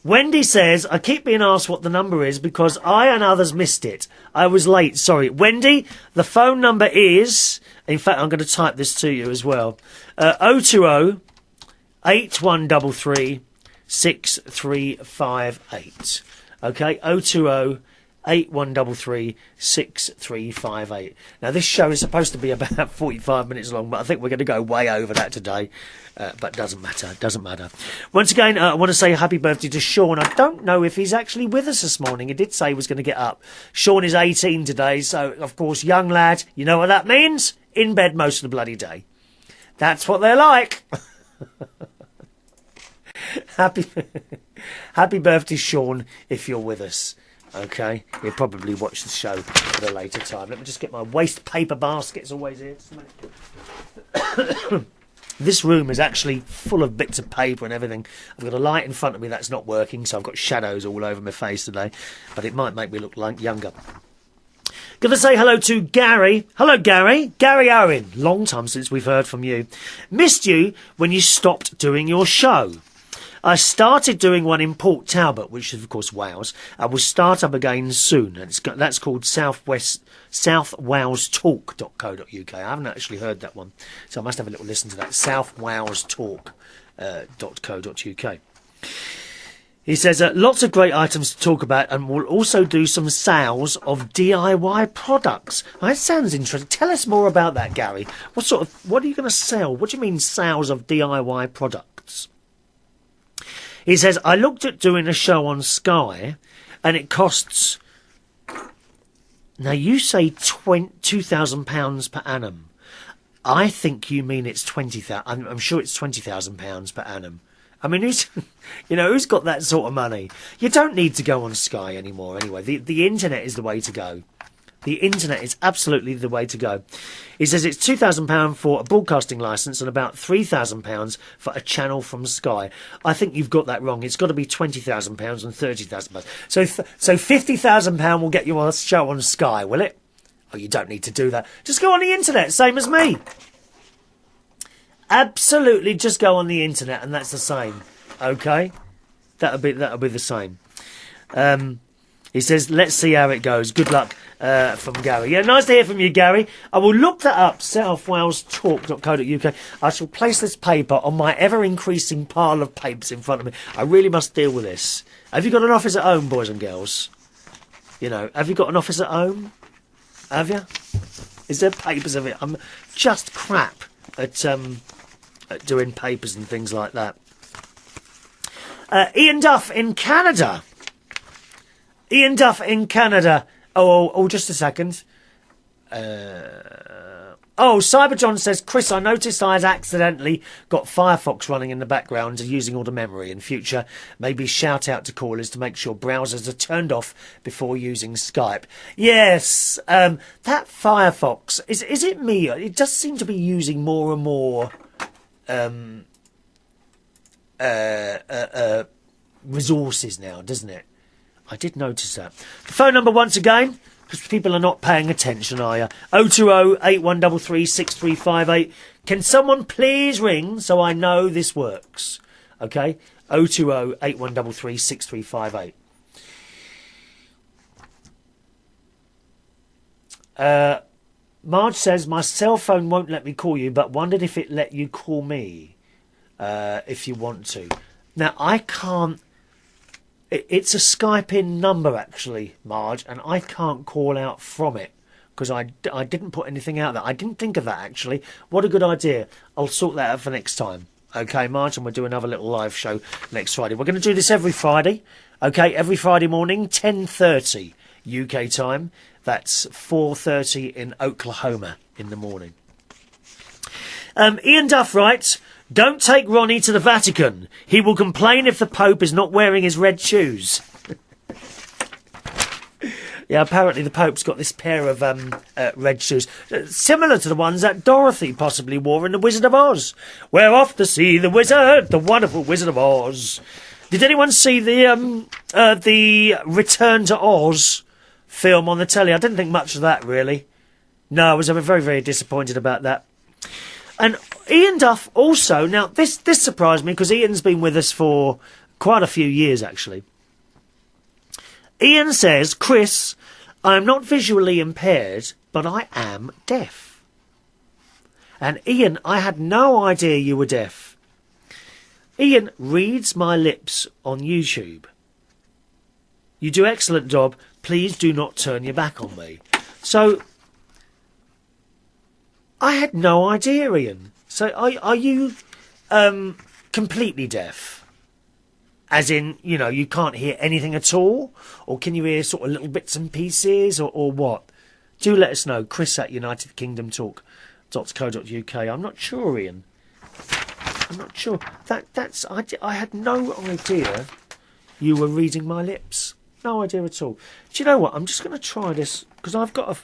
Wendy says, I keep being asked what the number is because I and others missed it. I was late, sorry. Wendy, the phone number is... In fact, I'm going to type this to you as well. 020-8133-6358. Okay, 020-8133-6358. Now, this show is supposed to be about 45 minutes long, but I think we're going to go way over that today. But doesn't matter. Once again, I want to say happy birthday to Shaun. I don't know if he's actually with us this morning. He did say he was going to get up. Shaun is 18 today, so, of course, young lad, you know what that means? In bed most of the bloody day. That's what they're like. Happy birthday, Shaun, if you're with us. Okay, you'll probably watch the show at a later time. Let me just get my waste paper basket. It's always here. This room is actually full of bits of paper and everything. I've got a light in front of me that's not working, so I've got shadows all over my face today. But it might make me look younger. Going to say hello to Gary. Hello, Gary. Gary Owen. Long time since we've heard from you. Missed you when you stopped doing your show. I started doing one in Port Talbot, which is, of course, Wales. I will start up again soon. And that's called southwalestalk.co.uk. I haven't actually heard that one, so I must have a little listen to that. southwalestalk.co.uk. He says, lots of great items to talk about, and we'll also do some sales of DIY products. That sounds interesting. Tell us more about that, Gary. What are you going to sell? What do you mean sales of DIY products? He says, I looked at doing a show on Sky, and it costs... Now, you say £2,000 per annum. I think you mean it's 20,000. I'm sure it's £20,000 per annum. I mean, who's got that sort of money? You don't need to go on Sky anymore anyway. The internet is the way to go. The internet is absolutely the way to go. He says it's £2,000 for a broadcasting licence and about £3,000 for a channel from Sky. I think you've got that wrong. It's got to be £20,000 and £30,000. So £50,000 will get you on a show on Sky, will it? Oh, you don't need to do that. Just go on the internet, same as me. Absolutely, just go on the internet, and that's the same. Okay, that'll be the same. He says, let's see how it goes. Good luck from Gary. Yeah, nice to hear from you, Gary. I will look that up, southwalestalk.co.uk. I shall place this paper on my ever-increasing pile of papers in front of me. I really must deal with this. Have you got an office at home, boys and girls? Have you got an office at home? Have you? Is there papers of it? I'm just crap at doing papers and things like that. Ian Duff in Canada. Oh, just a second. Cyberjohn says, Chris, I noticed I had accidentally got Firefox running in the background using all the memory. In future, maybe shout out to callers to make sure browsers are turned off before using Skype. Yes, that Firefox, is it me? It does seem to be using more and more resources now, doesn't it? I did notice that. The phone number once again, because people are not paying attention, are you? 020-8133-6358. Can someone please ring so I know this works? Okay? 020-8133-6358. Marj says, my cell phone won't let me call you, but wondered if it let you call me if you want to. Now, I can't... It's a Skype-in number, actually, Marj, and I can't call out from it because I didn't put anything out there. I didn't think of that, actually. What a good idea. I'll sort that out for next time. Okay, Marj, and we'll do another little live show next Friday. We're going to do this every Friday, okay, every Friday morning, 10:30 UK time. That's 4:30 in Oklahoma in the morning. Ian Duff writes... Don't take Ronnie to the Vatican. He will complain if the Pope is not wearing his red shoes. Yeah, apparently the Pope's got this pair of red shoes, similar to the ones that Dorothy possibly wore in The Wizard of Oz. We're off to see the wizard, the wonderful Wizard of Oz. Did anyone see the Return to Oz film on the telly? I didn't think much of that, really. No, I was very, very disappointed about that. And Ian Duff also, now this surprised me because Ian's been with us for quite a few years actually. Ian says, Chris, I am not visually impaired, but I am deaf. And Ian, I had no idea you were deaf. Ian reads my lips on YouTube. You do excellent job. Please do not turn your back on me. So... I had no idea, Ian. So are you completely deaf? As in, you can't hear anything at all? Or can you hear sort of little bits and pieces or what? Do let us know. Chris at UnitedKingdomTalk.co.uk. I'm not sure, Ian. I'm not sure. I had no idea you were reading my lips. No idea at all. Do you know what? I'm just going to try this because I've got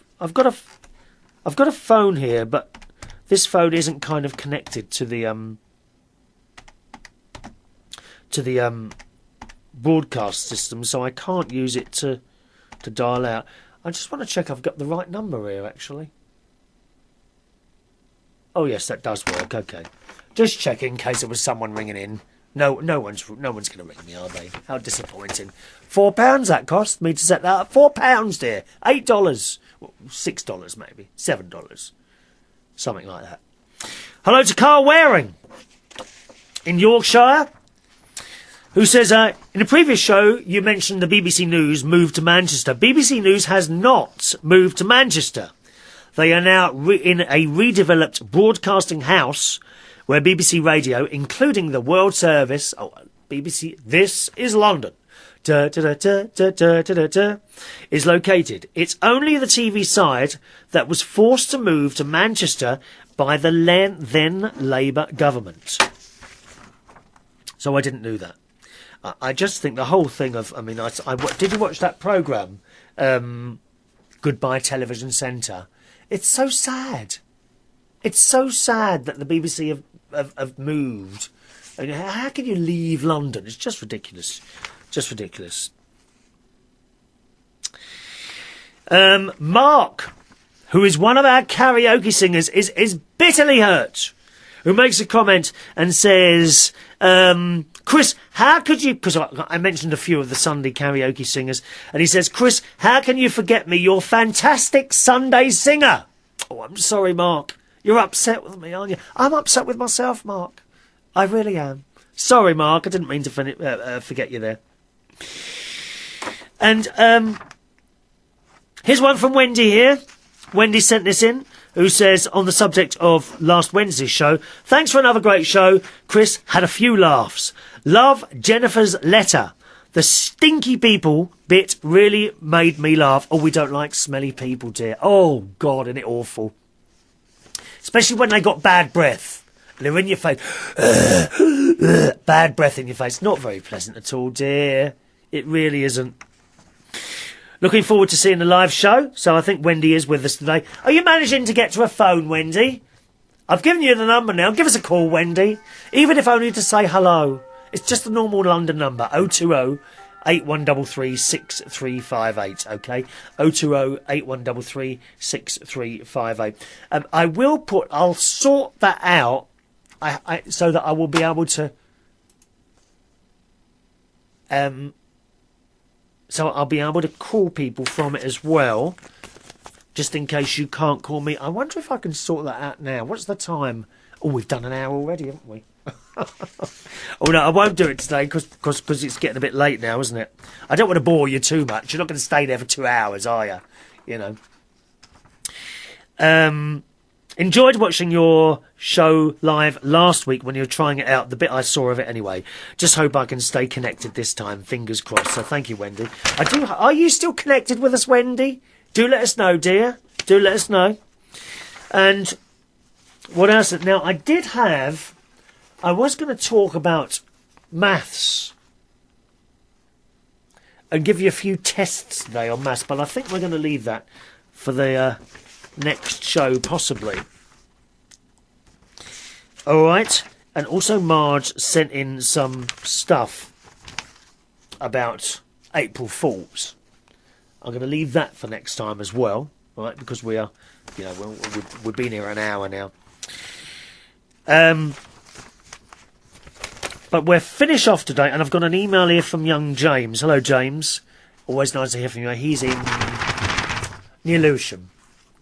a phone here, but this phone isn't kind of connected to the broadcast system, so I can't use it to dial out. I just want to check I've got the right number here, actually. Oh yes, that does work. Okay, just checking in case it was someone ringing in. No one's going to ring me, are they? How disappointing. £4 that cost me to set that up. £4, dear. $8. Well, $6 maybe. $7. Something like that. Hello to Carl Waring in Yorkshire. who says, in a previous show, you mentioned the BBC News moved to Manchester. BBC News has not moved to Manchester. They are now in a redeveloped broadcasting house where BBC Radio, including the World Service, BBC, this is London, is located. It's only the TV side that was forced to move to Manchester by the then Labour government. So I didn't know that. I just think the whole thing of, did you watch that programme, Goodbye Television Centre? It's so sad. It's so sad that the BBC have moved. I mean, how can you leave London? It's just ridiculous. Just ridiculous. Mark, who is one of our karaoke singers, is bitterly hurt, who makes a comment and says, Chris, how could you... Because I mentioned a few of the Sunday karaoke singers, and he says, Chris, how can you forget me? You're fantastic Sunday singer. Oh, I'm sorry, Mark. You're upset with me, aren't you? I'm upset with myself, Mark. I really am. Sorry, Mark. I didn't mean to forget you there. And here's one from Wendy here. Wendy sent this in, who says, on the subject of last Wednesday's show, thanks for another great show. Chris had a few laughs. Love Jennifer's letter. The stinky people bit really made me laugh. Oh, we don't like smelly people, dear. Oh, God, isn't it awful? Especially when they got bad breath. They're in your face. Bad breath in your face. Not very pleasant at all, dear. It really isn't. Looking forward to seeing the live show. So I think Wendy is with us today. Are you managing to get to a phone, Wendy? I've given you the number now. Give us a call, Wendy. Even if only to say hello. It's just the normal London number. 020 8133 6358, okay? 020 8133 6358. I'll sort that out so that I will be able to... So I'll be able to call people from it as well, just in case you can't call me. I wonder if I can sort that out now. What's the time? Oh, we've done an hour already, haven't we? Oh, no, I won't do it today because it's getting a bit late now, isn't it? I don't want to bore you too much. You're not going to stay there for 2 hours, are you? You know. Enjoyed watching your show live last week when you were trying it out, the bit I saw of it anyway. Just hope I can stay connected this time, fingers crossed. So thank you, Wendy. Are you still connected with us, Wendy? Do let us know, dear. Do let us know. And what else? Now, I was going to talk about maths and give you a few tests today on maths, but I think we're going to leave that for the next show, possibly. All right. And also Marj sent in some stuff about April Fools. I'm going to leave that for next time as well, all right, because we are, you know, we've been here an hour now. But we're finished off today, and I've got an email here from young James. Hello, James. Always nice to hear from you. He's in near Lewisham.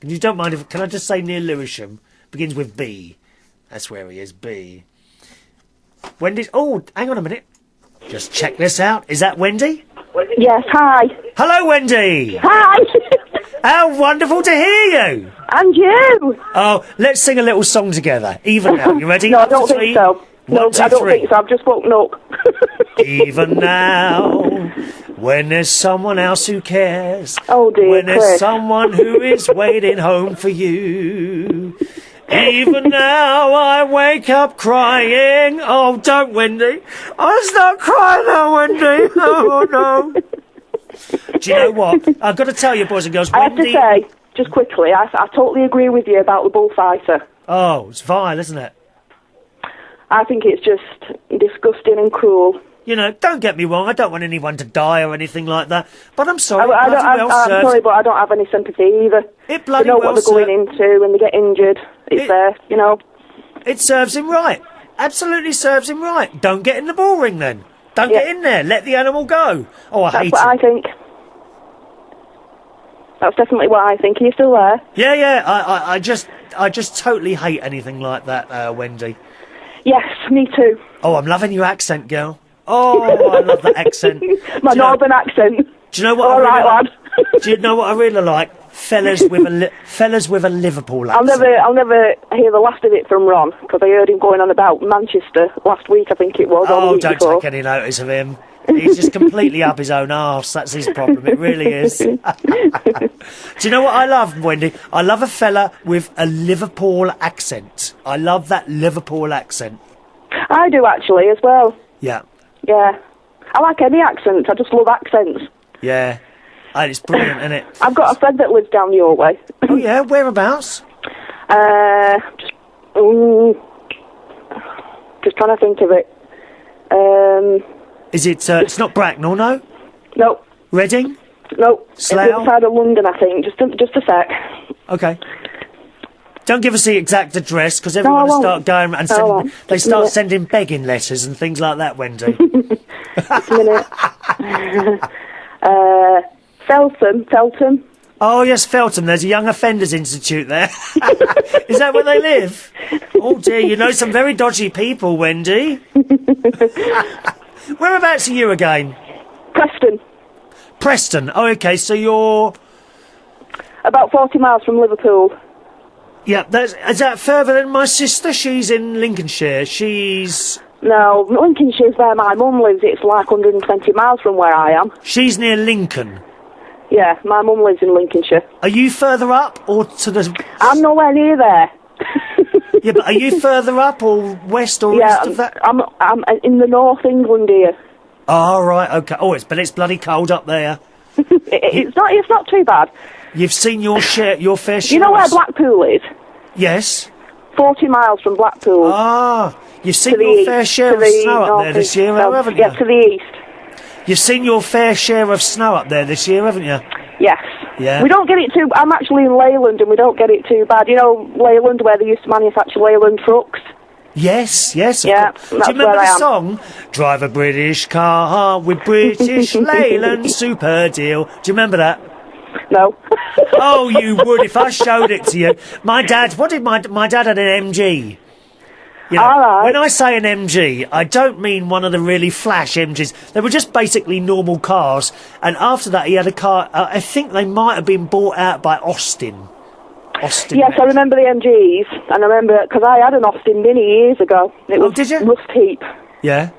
You don't mind can I just say near Lewisham? Begins with B. That's where he is, B. Wendy. Oh, hang on a minute. Just check this out. Is that Wendy? Yes, hi. Hello, Wendy. Hi. How wonderful to hear you. And you. Oh, let's sing a little song together. Even now. You ready? No, I don't think so. No, I don't think so. I've just woken up. Even now, when there's someone else who cares. Oh, dear, when there's Chris. someone who is waiting home for you. Even now, I wake up crying. Oh, don't, Wendy. I'll start crying now, Wendy. Oh, no. Do you know what? I've got to tell you, boys and girls, Wendy... I have to say, just quickly, I totally agree with you about the bullfighter. Oh, it's vile, isn't it? I think it's just disgusting and cruel. You know, don't get me wrong, I don't want anyone to die or anything like that, but I'm sorry, I'm sorry, but I don't have any sympathy either. It bloody they know well what they're going into when they get injured. It's there, you know. It serves him right. Absolutely serves him right. Don't get in the bull ring then. Don't get in there. Let the animal go. Oh, That's what I think. That's definitely what I think. Are you still there? Yeah. I just totally hate anything like that, Wendy. Yes, me too. Oh, I'm loving your accent, girl. Oh, I love that accent. My northern accent. Do you know what? All right, like? lad. Do you know what I really like? Fellas with a Liverpool accent. I'll never hear the last of it from Ron, because I heard him going on about Manchester last week, I think it was. Or the week don't before. take any notice of him. He's just completely up his own arse. That's his problem. It really is. Do you know what I love, Wendy? I love a fella with a Liverpool accent. I love that Liverpool accent. I do, actually, as well. Yeah. Yeah. I like any accent. I just love accents. Yeah. And it's brilliant, isn't it? I've got a friend that lives down your way. Oh, yeah? Whereabouts? Just trying to think of it. Is it, it's not Bracknell, no? No. Reading? No. Slough? It's inside of London, I think. Just a sec. Okay. Don't give us the exact address, because everyone will start going and they start sending begging letters and things like that, Wendy. Just a minute. Feltham. Oh, yes, Feltham. There's a Young Offenders Institute there. Is that where they live? Oh, dear, you know some very dodgy people, Wendy. Whereabouts are you again? Preston. Oh, OK, so you're... About 40 miles from Liverpool. Yeah, is that further than my sister? She's in Lincolnshire. She's... No, Lincolnshire's where my mum lives. It's like 120 miles from where I am. She's near Lincoln. Yeah, my mum lives in Lincolnshire. Are you further up or to the... I'm nowhere near there. Yeah, but are you further up or west or east of that? I'm in the North England here. Oh, right, OK. Oh, but it's bloody cold up there. It's not too bad. You've seen your fair share... You know where Blackpool is? Yes. 40 miles from Blackpool. Ah, you've seen your fair share of snow up there this year, haven't you? Yeah, to the east. You've seen your fair share of snow up there this year, haven't you? Yes. Yeah. We don't get it too... I'm actually in Leyland and we don't get it too bad. You know Leyland, where they used to manufacture Leyland trucks? Yes. Yeah, Do you remember the song? Drive a British car with British Leyland Super Deal. Do you remember that? No. Oh, you would if I showed it to you. My dad had an MG. You know, all right. When I say an MG, I don't mean one of the really flash MGs. They were just basically normal cars. And after that, he had a car. I think they might have been bought out by Austin. Yes, I remember the MGs, and I remember because I had an Austin Mini years ago. It was did you? Rust heap. Yeah.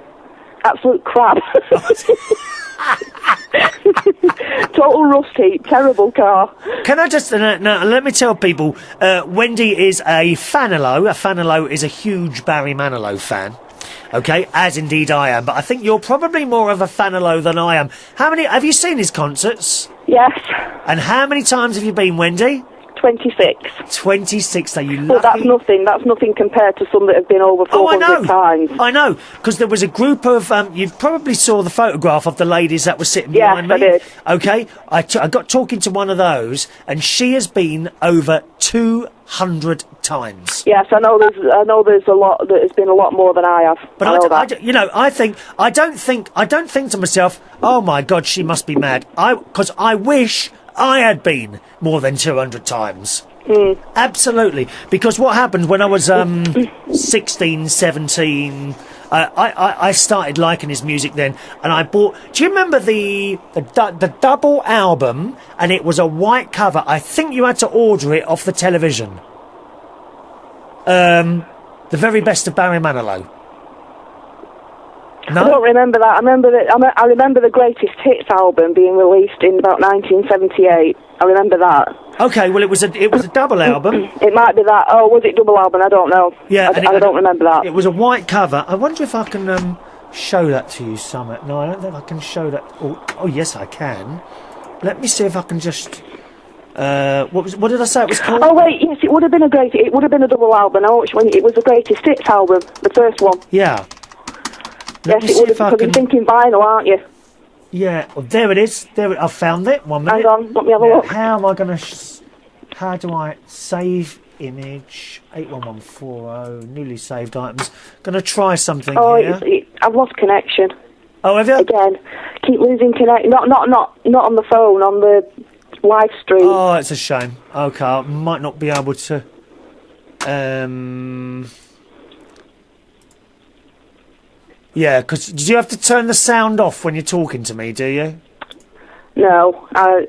Absolute crap. Total rust heap. Terrible car. Can I just let me tell people, Wendy is a Fanilo. A Fanilo is a huge Barry Manilow fan. Okay, as indeed I am. But I think you're probably more of a Fanilo than I am. Have you seen his concerts? Yes. And how many times have you been, Wendy? 26. 26, are you lucky? Well, that's nothing. That's nothing compared to some that have been over 400 times. I know, because there was a group of... you probably saw the photograph of the ladies that were sitting behind me. Yes, I did. Okay, I got talking to one of those, and she has been over 200 times. Yes, I know there's a lot... There's been a lot more than I have. But I don't think to myself, oh my God, she must be mad. Because I wish I had been more than 200 times. Absolutely. Because what happened when I was 16, 17, I started liking his music then, and I bought... Do you remember the double album, and it was a white cover? I think you had to order it off the television. The very best of Barry Manilow. No? I don't remember that. I remember the Greatest Hits album being released in about 1978. I remember that. Okay, well, it was a double album. It might be that. Oh, was it double album? I don't know. Yeah, I don't remember that. It was a white cover. I wonder if I can show that to you, Summit. No, I don't think I can show that. Oh, yes, I can. Let me see if I can just... what did I say it was called? Oh wait, yes, it would have been a double album. It was the Greatest Hits album, the first one. Yeah. Yes, it would have, because you're thinking vinyl, aren't you? Yeah, well, there it is. I found it. 1 minute. Hang on, let me have a look. How am I going to... how do I save image? 81140, newly saved items. Going to try something here. I've lost connection. Oh, have you? Again. Keep losing connection. Not on the phone, on the live stream. Oh, it's a shame. Okay, I might not be able to... Yeah, because do you have to turn the sound off when you're talking to me, do you? No, I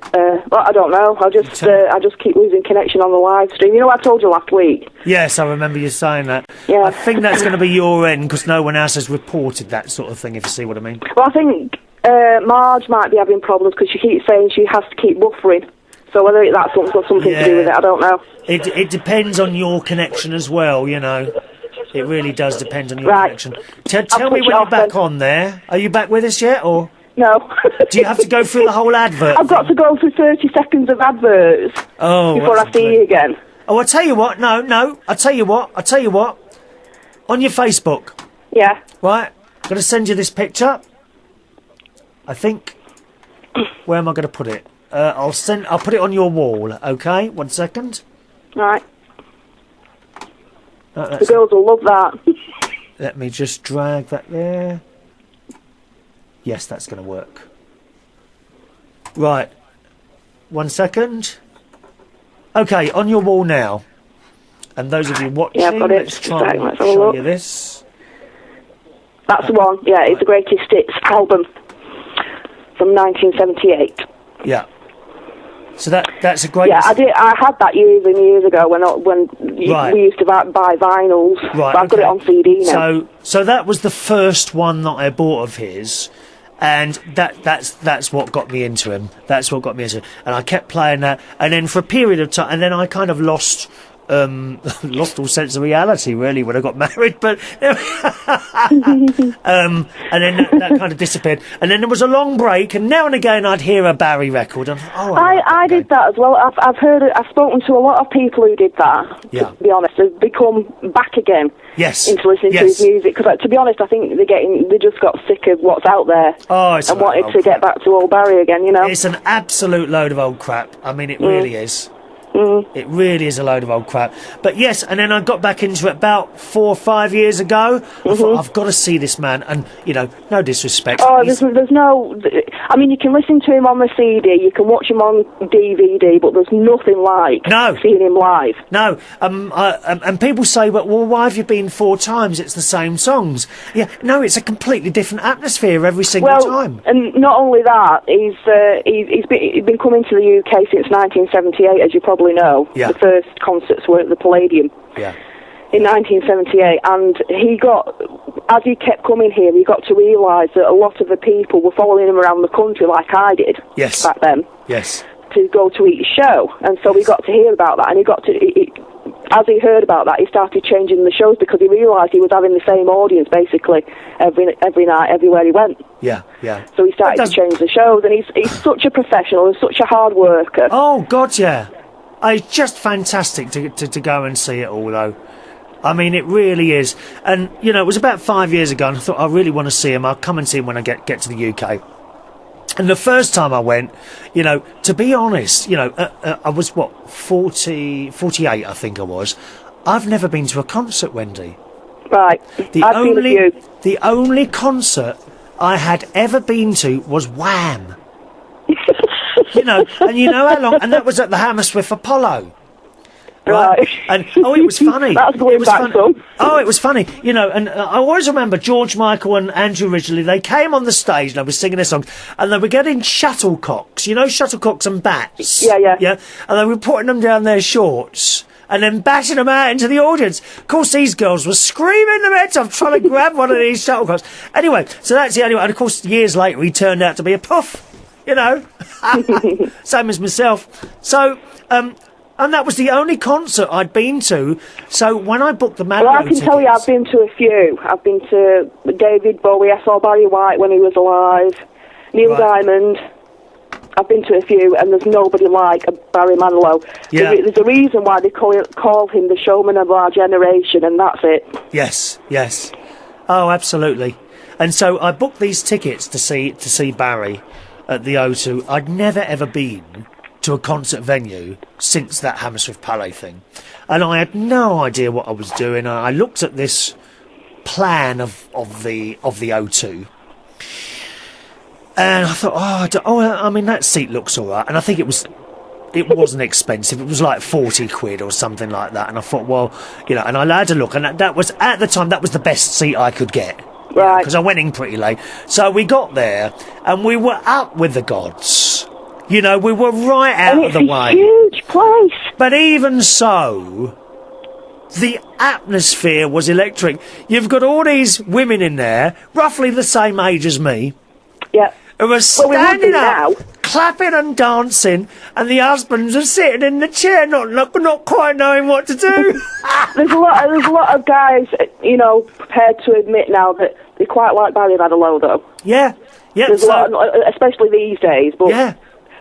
don't know. I just keep losing connection on the live stream. You know, I told you last week. Yes, I remember you saying that. Yeah. I think that's going to be your end because no one else has reported that sort of thing. If you see what I mean. Well, I think Marj might be having problems because she keeps saying she has to keep buffering. So whether that's got something to do with it, I don't know. It depends on your connection as well. You know, it really does depend on your connection. Tell me when you're back on there. Are you back with us yet, or? No. Do you have to go through the whole advert? I've got to go through 30 seconds of adverts before I see you again. Oh, I'll tell you what. No. I'll tell you what. On your Facebook. Yeah. Right. I'm going to send you this picture. I think. Where am I going to put it? I'll put it on your wall. Okay. 1 second. Right. The girls will love that. Let me just drag that there. Yes, that's going to work. Right. 1 second. Okay, on your wall now. And those of you watching, let's try and show you this. That's the one. Yeah, it's the Greatest Hits album from 1978. Yeah. So that's a great. Yeah, I had that years and years ago when we used to buy vinyls. Right. But I've got it on CD now. So that was the first one that I bought of his. And that's what got me into him. That's what got me into him. And I kept playing that. And then for a period of time, and then I kind of lost all sense of reality, really, when I got married. But and then that kind of disappeared. And then there was a long break, and now and again I'd hear a Barry record. And I did that as well. I've spoken to a lot of people who did that. Yeah. To be honest, they've become back again. Yes. Into listening to his music, because to be honest, I think they just got sick of what's out there and wanted to get back to old Barry again. You know, it's an absolute load of old crap. I mean, it really is. It really is a load of old crap. But yes, and then I got back into it about 4 or 5 years ago. I thought, I've got to see this man, and, you know, no disrespect. Oh, there's no... I mean, you can listen to him on the CD, you can watch him on DVD, but there's nothing like seeing him live. No, and people say, well, why have you been 4 times? It's the same songs. Yeah, no, it's a completely different atmosphere every single time. And not only that, he's been coming to the UK since 1978, as you probably know. Yeah. The first concerts were at the Palladium. Yeah. In 1978, and as he kept coming here, he got to realise that a lot of the people were following him around the country like I did back then. Yes. To go to each show, and so we got to hear about that, and as he heard about that, he started changing the shows because he realised he was having the same audience basically every night, everywhere he went. Yeah. So he started to change the shows, and he's such a professional and such a hard worker. Oh God, yeah. It's just fantastic to go and see it all, though. I mean, it really is. And, you know, it was about 5 years ago, and I thought, I really want to see him. I'll come and see him when I get to the UK. And the first time I went, you know, to be honest, you know, I was, 48, I think I was. I've never been to a concert, Wendy. Right. The only concert I had ever been to was Wham! You know, and you know how long, and that was at the Hammersmith Apollo. Right. And it was funny. That's going back some. Oh, it was funny. You know, and I always remember George Michael and Andrew Ridgeley. They came on the stage and they were singing their songs, and they were getting shuttlecocks. You know, shuttlecocks and bats. Yeah. And they were putting them down their shorts and then batting them out into the audience. Of course, these girls were screaming their heads off trying to grab one of these shuttlecocks. Anyway, so that's the only one. And of course, years later, he turned out to be a puff. You know, same as myself. So, and that was the only concert I'd been to. So when I booked the Mango I can tell you, I've been to a few. I've been to David Bowie. I saw Barry White when he was alive. Neil Diamond. I've been to a few, and there's nobody like Barry Manilow. Yeah. There's a reason why they call him the showman of our generation, and that's it. Yes. Oh, absolutely. And so I booked these tickets to see Barry at the O2. I'd never ever been to a concert venue since that Hammersmith Palais thing, and I had no idea what I was doing. I looked at this plan of the O2, and I thought, I mean, that seat looks all right, and I think it wasn't expensive. It was like 40 quid or something like that, and I thought, well, you know, and I had a look, and that was, at the time, that was the best seat I could get. Right. Because I went in pretty late. So we got there, and we were up with the gods. You know, we were right out of the way. And it's a huge place. But even so, the atmosphere was electric. You've got all these women in there, roughly the same age as me, Yeah. who are standing be up, now. clapping and dancing, and the husbands are sitting in the chair, not quite knowing what to do. There's a lot of guys, you know, prepared to admit now that they quite like Barry Manilow, though. Yeah. There's a lot, especially these days. But yeah.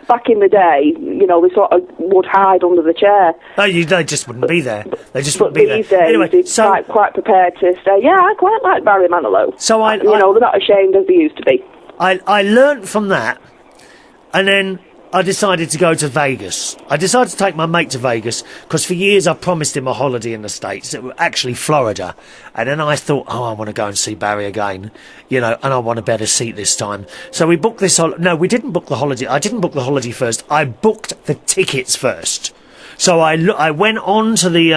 back in the day, you know, they sort of would hide under the chair. No, they just wouldn't be there. They just But wouldn't be there. these days, Anyway, they're quite prepared to say, yeah, I quite like Barry Manilow. So you know, they're not ashamed as they used to be. I learnt from that, and then I decided to go to Vegas. I decided to take my mate to Vegas, because for years I promised him a holiday in the States. It was actually Florida. And then I thought, I want to go and see Barry again, you know, and I want a better seat this time. So we booked this no, we didn't book the holiday. I didn't book the holiday first. I booked the tickets first. So I went on to the,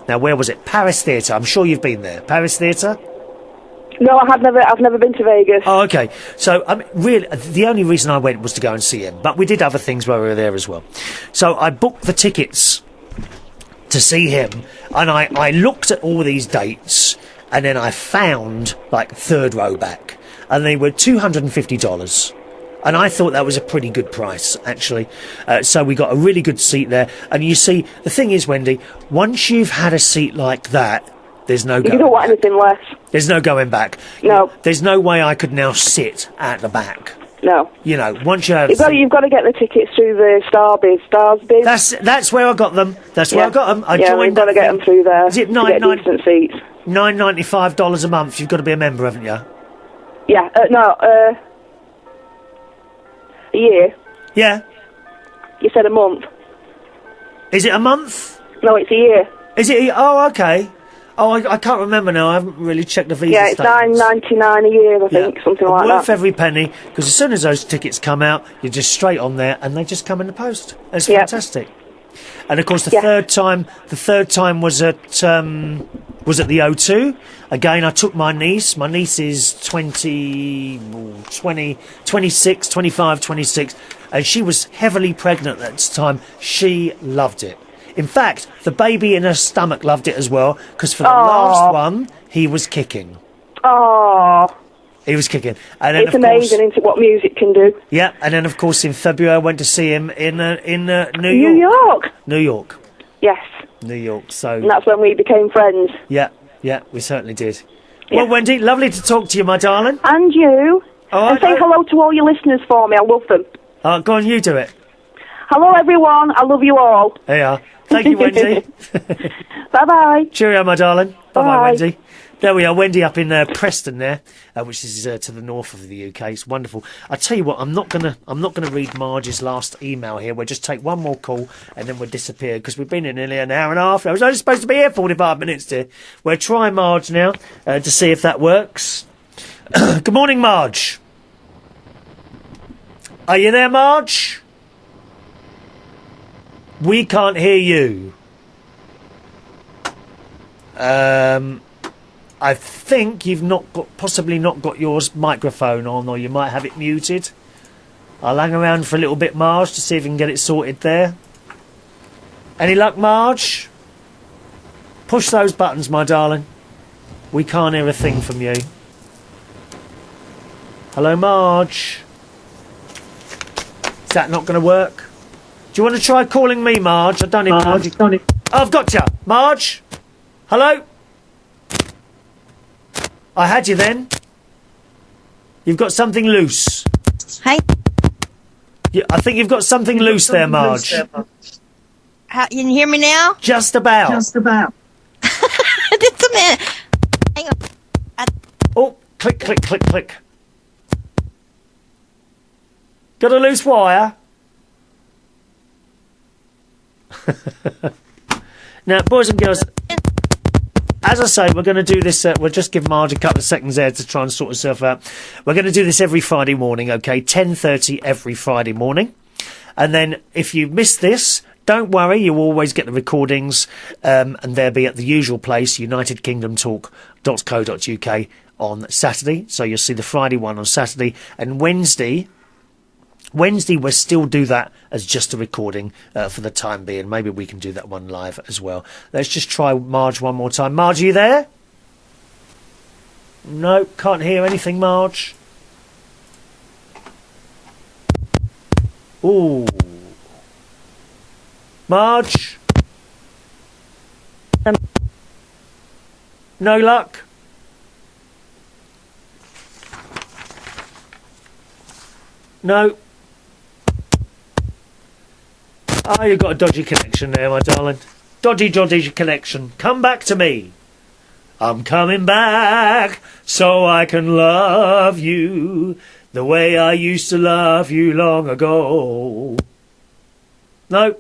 now where was it? Paris Theatre. I'm sure you've been there. Paris Theatre? No, I've never been to Vegas. Oh, okay. So, really, the only reason I went was to go and see him. But we did other things while we were there as well. So I booked the tickets to see him, and I looked at all these dates, and then I found, like, third row back. And they were $250. And I thought that was a pretty good price, actually. So we got a really good seat there. And you see, the thing is, Wendy, once you've had a seat like that, there's no going You don't want anything less. There's no going back. No. There's no way I could now sit at the back. No. You know, once you have... You've got to get the tickets through the Stars Biz. That's where I got them. That's where I got them. I joined. You've got to get them through there. Is it decent seats? $9.95 a month? You've got to be a member, haven't you? Yeah. A year. Yeah. You said a month. Is it a month? No, it's a year. Is it? Oh, okay. Oh, I can't remember now. I haven't really checked the visa. Yeah, it's $9.99 a year, I think, something like that. Worth every penny, because as soon as those tickets come out, you're just straight on there, and they just come in the post. It's fantastic. And of course, the third time was at the O2. Again, I took my niece. My niece is 26, 25, 26, and she was heavily pregnant at the time. She loved it. In fact, the baby in her stomach loved it as well, because for the last one, he was kicking. Oh. He was kicking. And then, it's amazing into what music can do. Yeah, and then, of course, in February, I went to see him in New York. New York? New York. Yes. New York, so... And that's when we became friends. Yeah, we certainly did. Yeah. Well, Wendy, lovely to talk to you, my darling. And you. And say hello to all your listeners for me. I love them. Go on, you do it. Hello, everyone. I love you all. There you are. Thank you, Wendy. Bye-bye. Cheerio, my darling. Bye-bye, Bye. Wendy. There we are, Wendy up in Preston there, which is to the north of the UK. It's wonderful. I tell you what, I'm not gonna read Marge's last email here. We'll just take one more call and then we'll disappear, because we've been in nearly an hour and a half. I was only supposed to be here 45 minutes to. We'll try Marj now to see if that works. Good morning, Marj. Are you there, Marj? We can't hear you. I think you've possibly not got your microphone on, or you might have it muted. I'll hang around for a little bit, Marj, to see if we can get it sorted there. Any luck, Marj? Push those buttons, my darling. We can't hear a thing from you. Hello, Marj. Is that not going to work? Do you want to try calling me, Marj? I don't even know. Oh, I've got you. Marj? Hello? I had you then. You've got something loose. Hey. I think you've got something loose there, Marj. You can hear me now? Just about. Just a minute. Hang on. Oh, click, click, click, click. Got a loose wire? Now, boys and girls, as I say, we're going to do this. We'll just give Marge a couple of seconds there to try and sort herself out. We're going to do this every Friday morning, okay? 10:30 every Friday morning. And then if you miss this, don't worry, you always get the recordings, and they'll be at the usual place, unitedkingdomtalk.co.uk, on Saturday. So you'll see the Friday one on Saturday. And Wednesday, we'll still do that as just a recording for the time being. Maybe we can do that one live as well. Let's just try Marj one more time. Marj, are you there? No, can't hear anything, Marj. Ooh. Marj? No luck? No. Oh, you've got a dodgy connection there, my darling. Dodgy connection. Come back to me. I'm coming back so I can love you the way I used to love you long ago. No.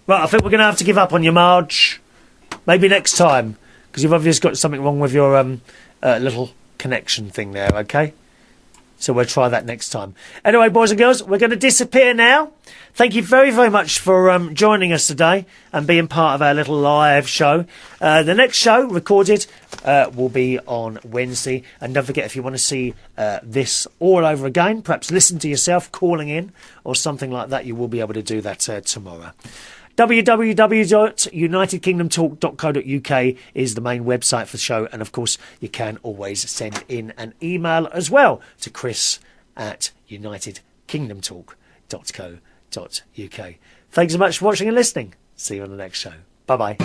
Right, I think we're going to have to give up on you, Marj. Maybe next time, because you've obviously got something wrong with your little connection thing there, okay? So we'll try that next time. Anyway, boys and girls, we're going to disappear now. Thank you very, very much for joining us today and being part of our little live show. The next show, recorded, will be on Wednesday. And don't forget, if you want to see this all over again, perhaps listen to yourself calling in or something like that, you will be able to do that tomorrow. www.unitedkingdomtalk.co.uk is the main website for the show, and of course you can always send in an email as well to chris@unitedkingdomtalk.co.uk. Thanks so much for watching and listening. See you on the next show. Bye bye.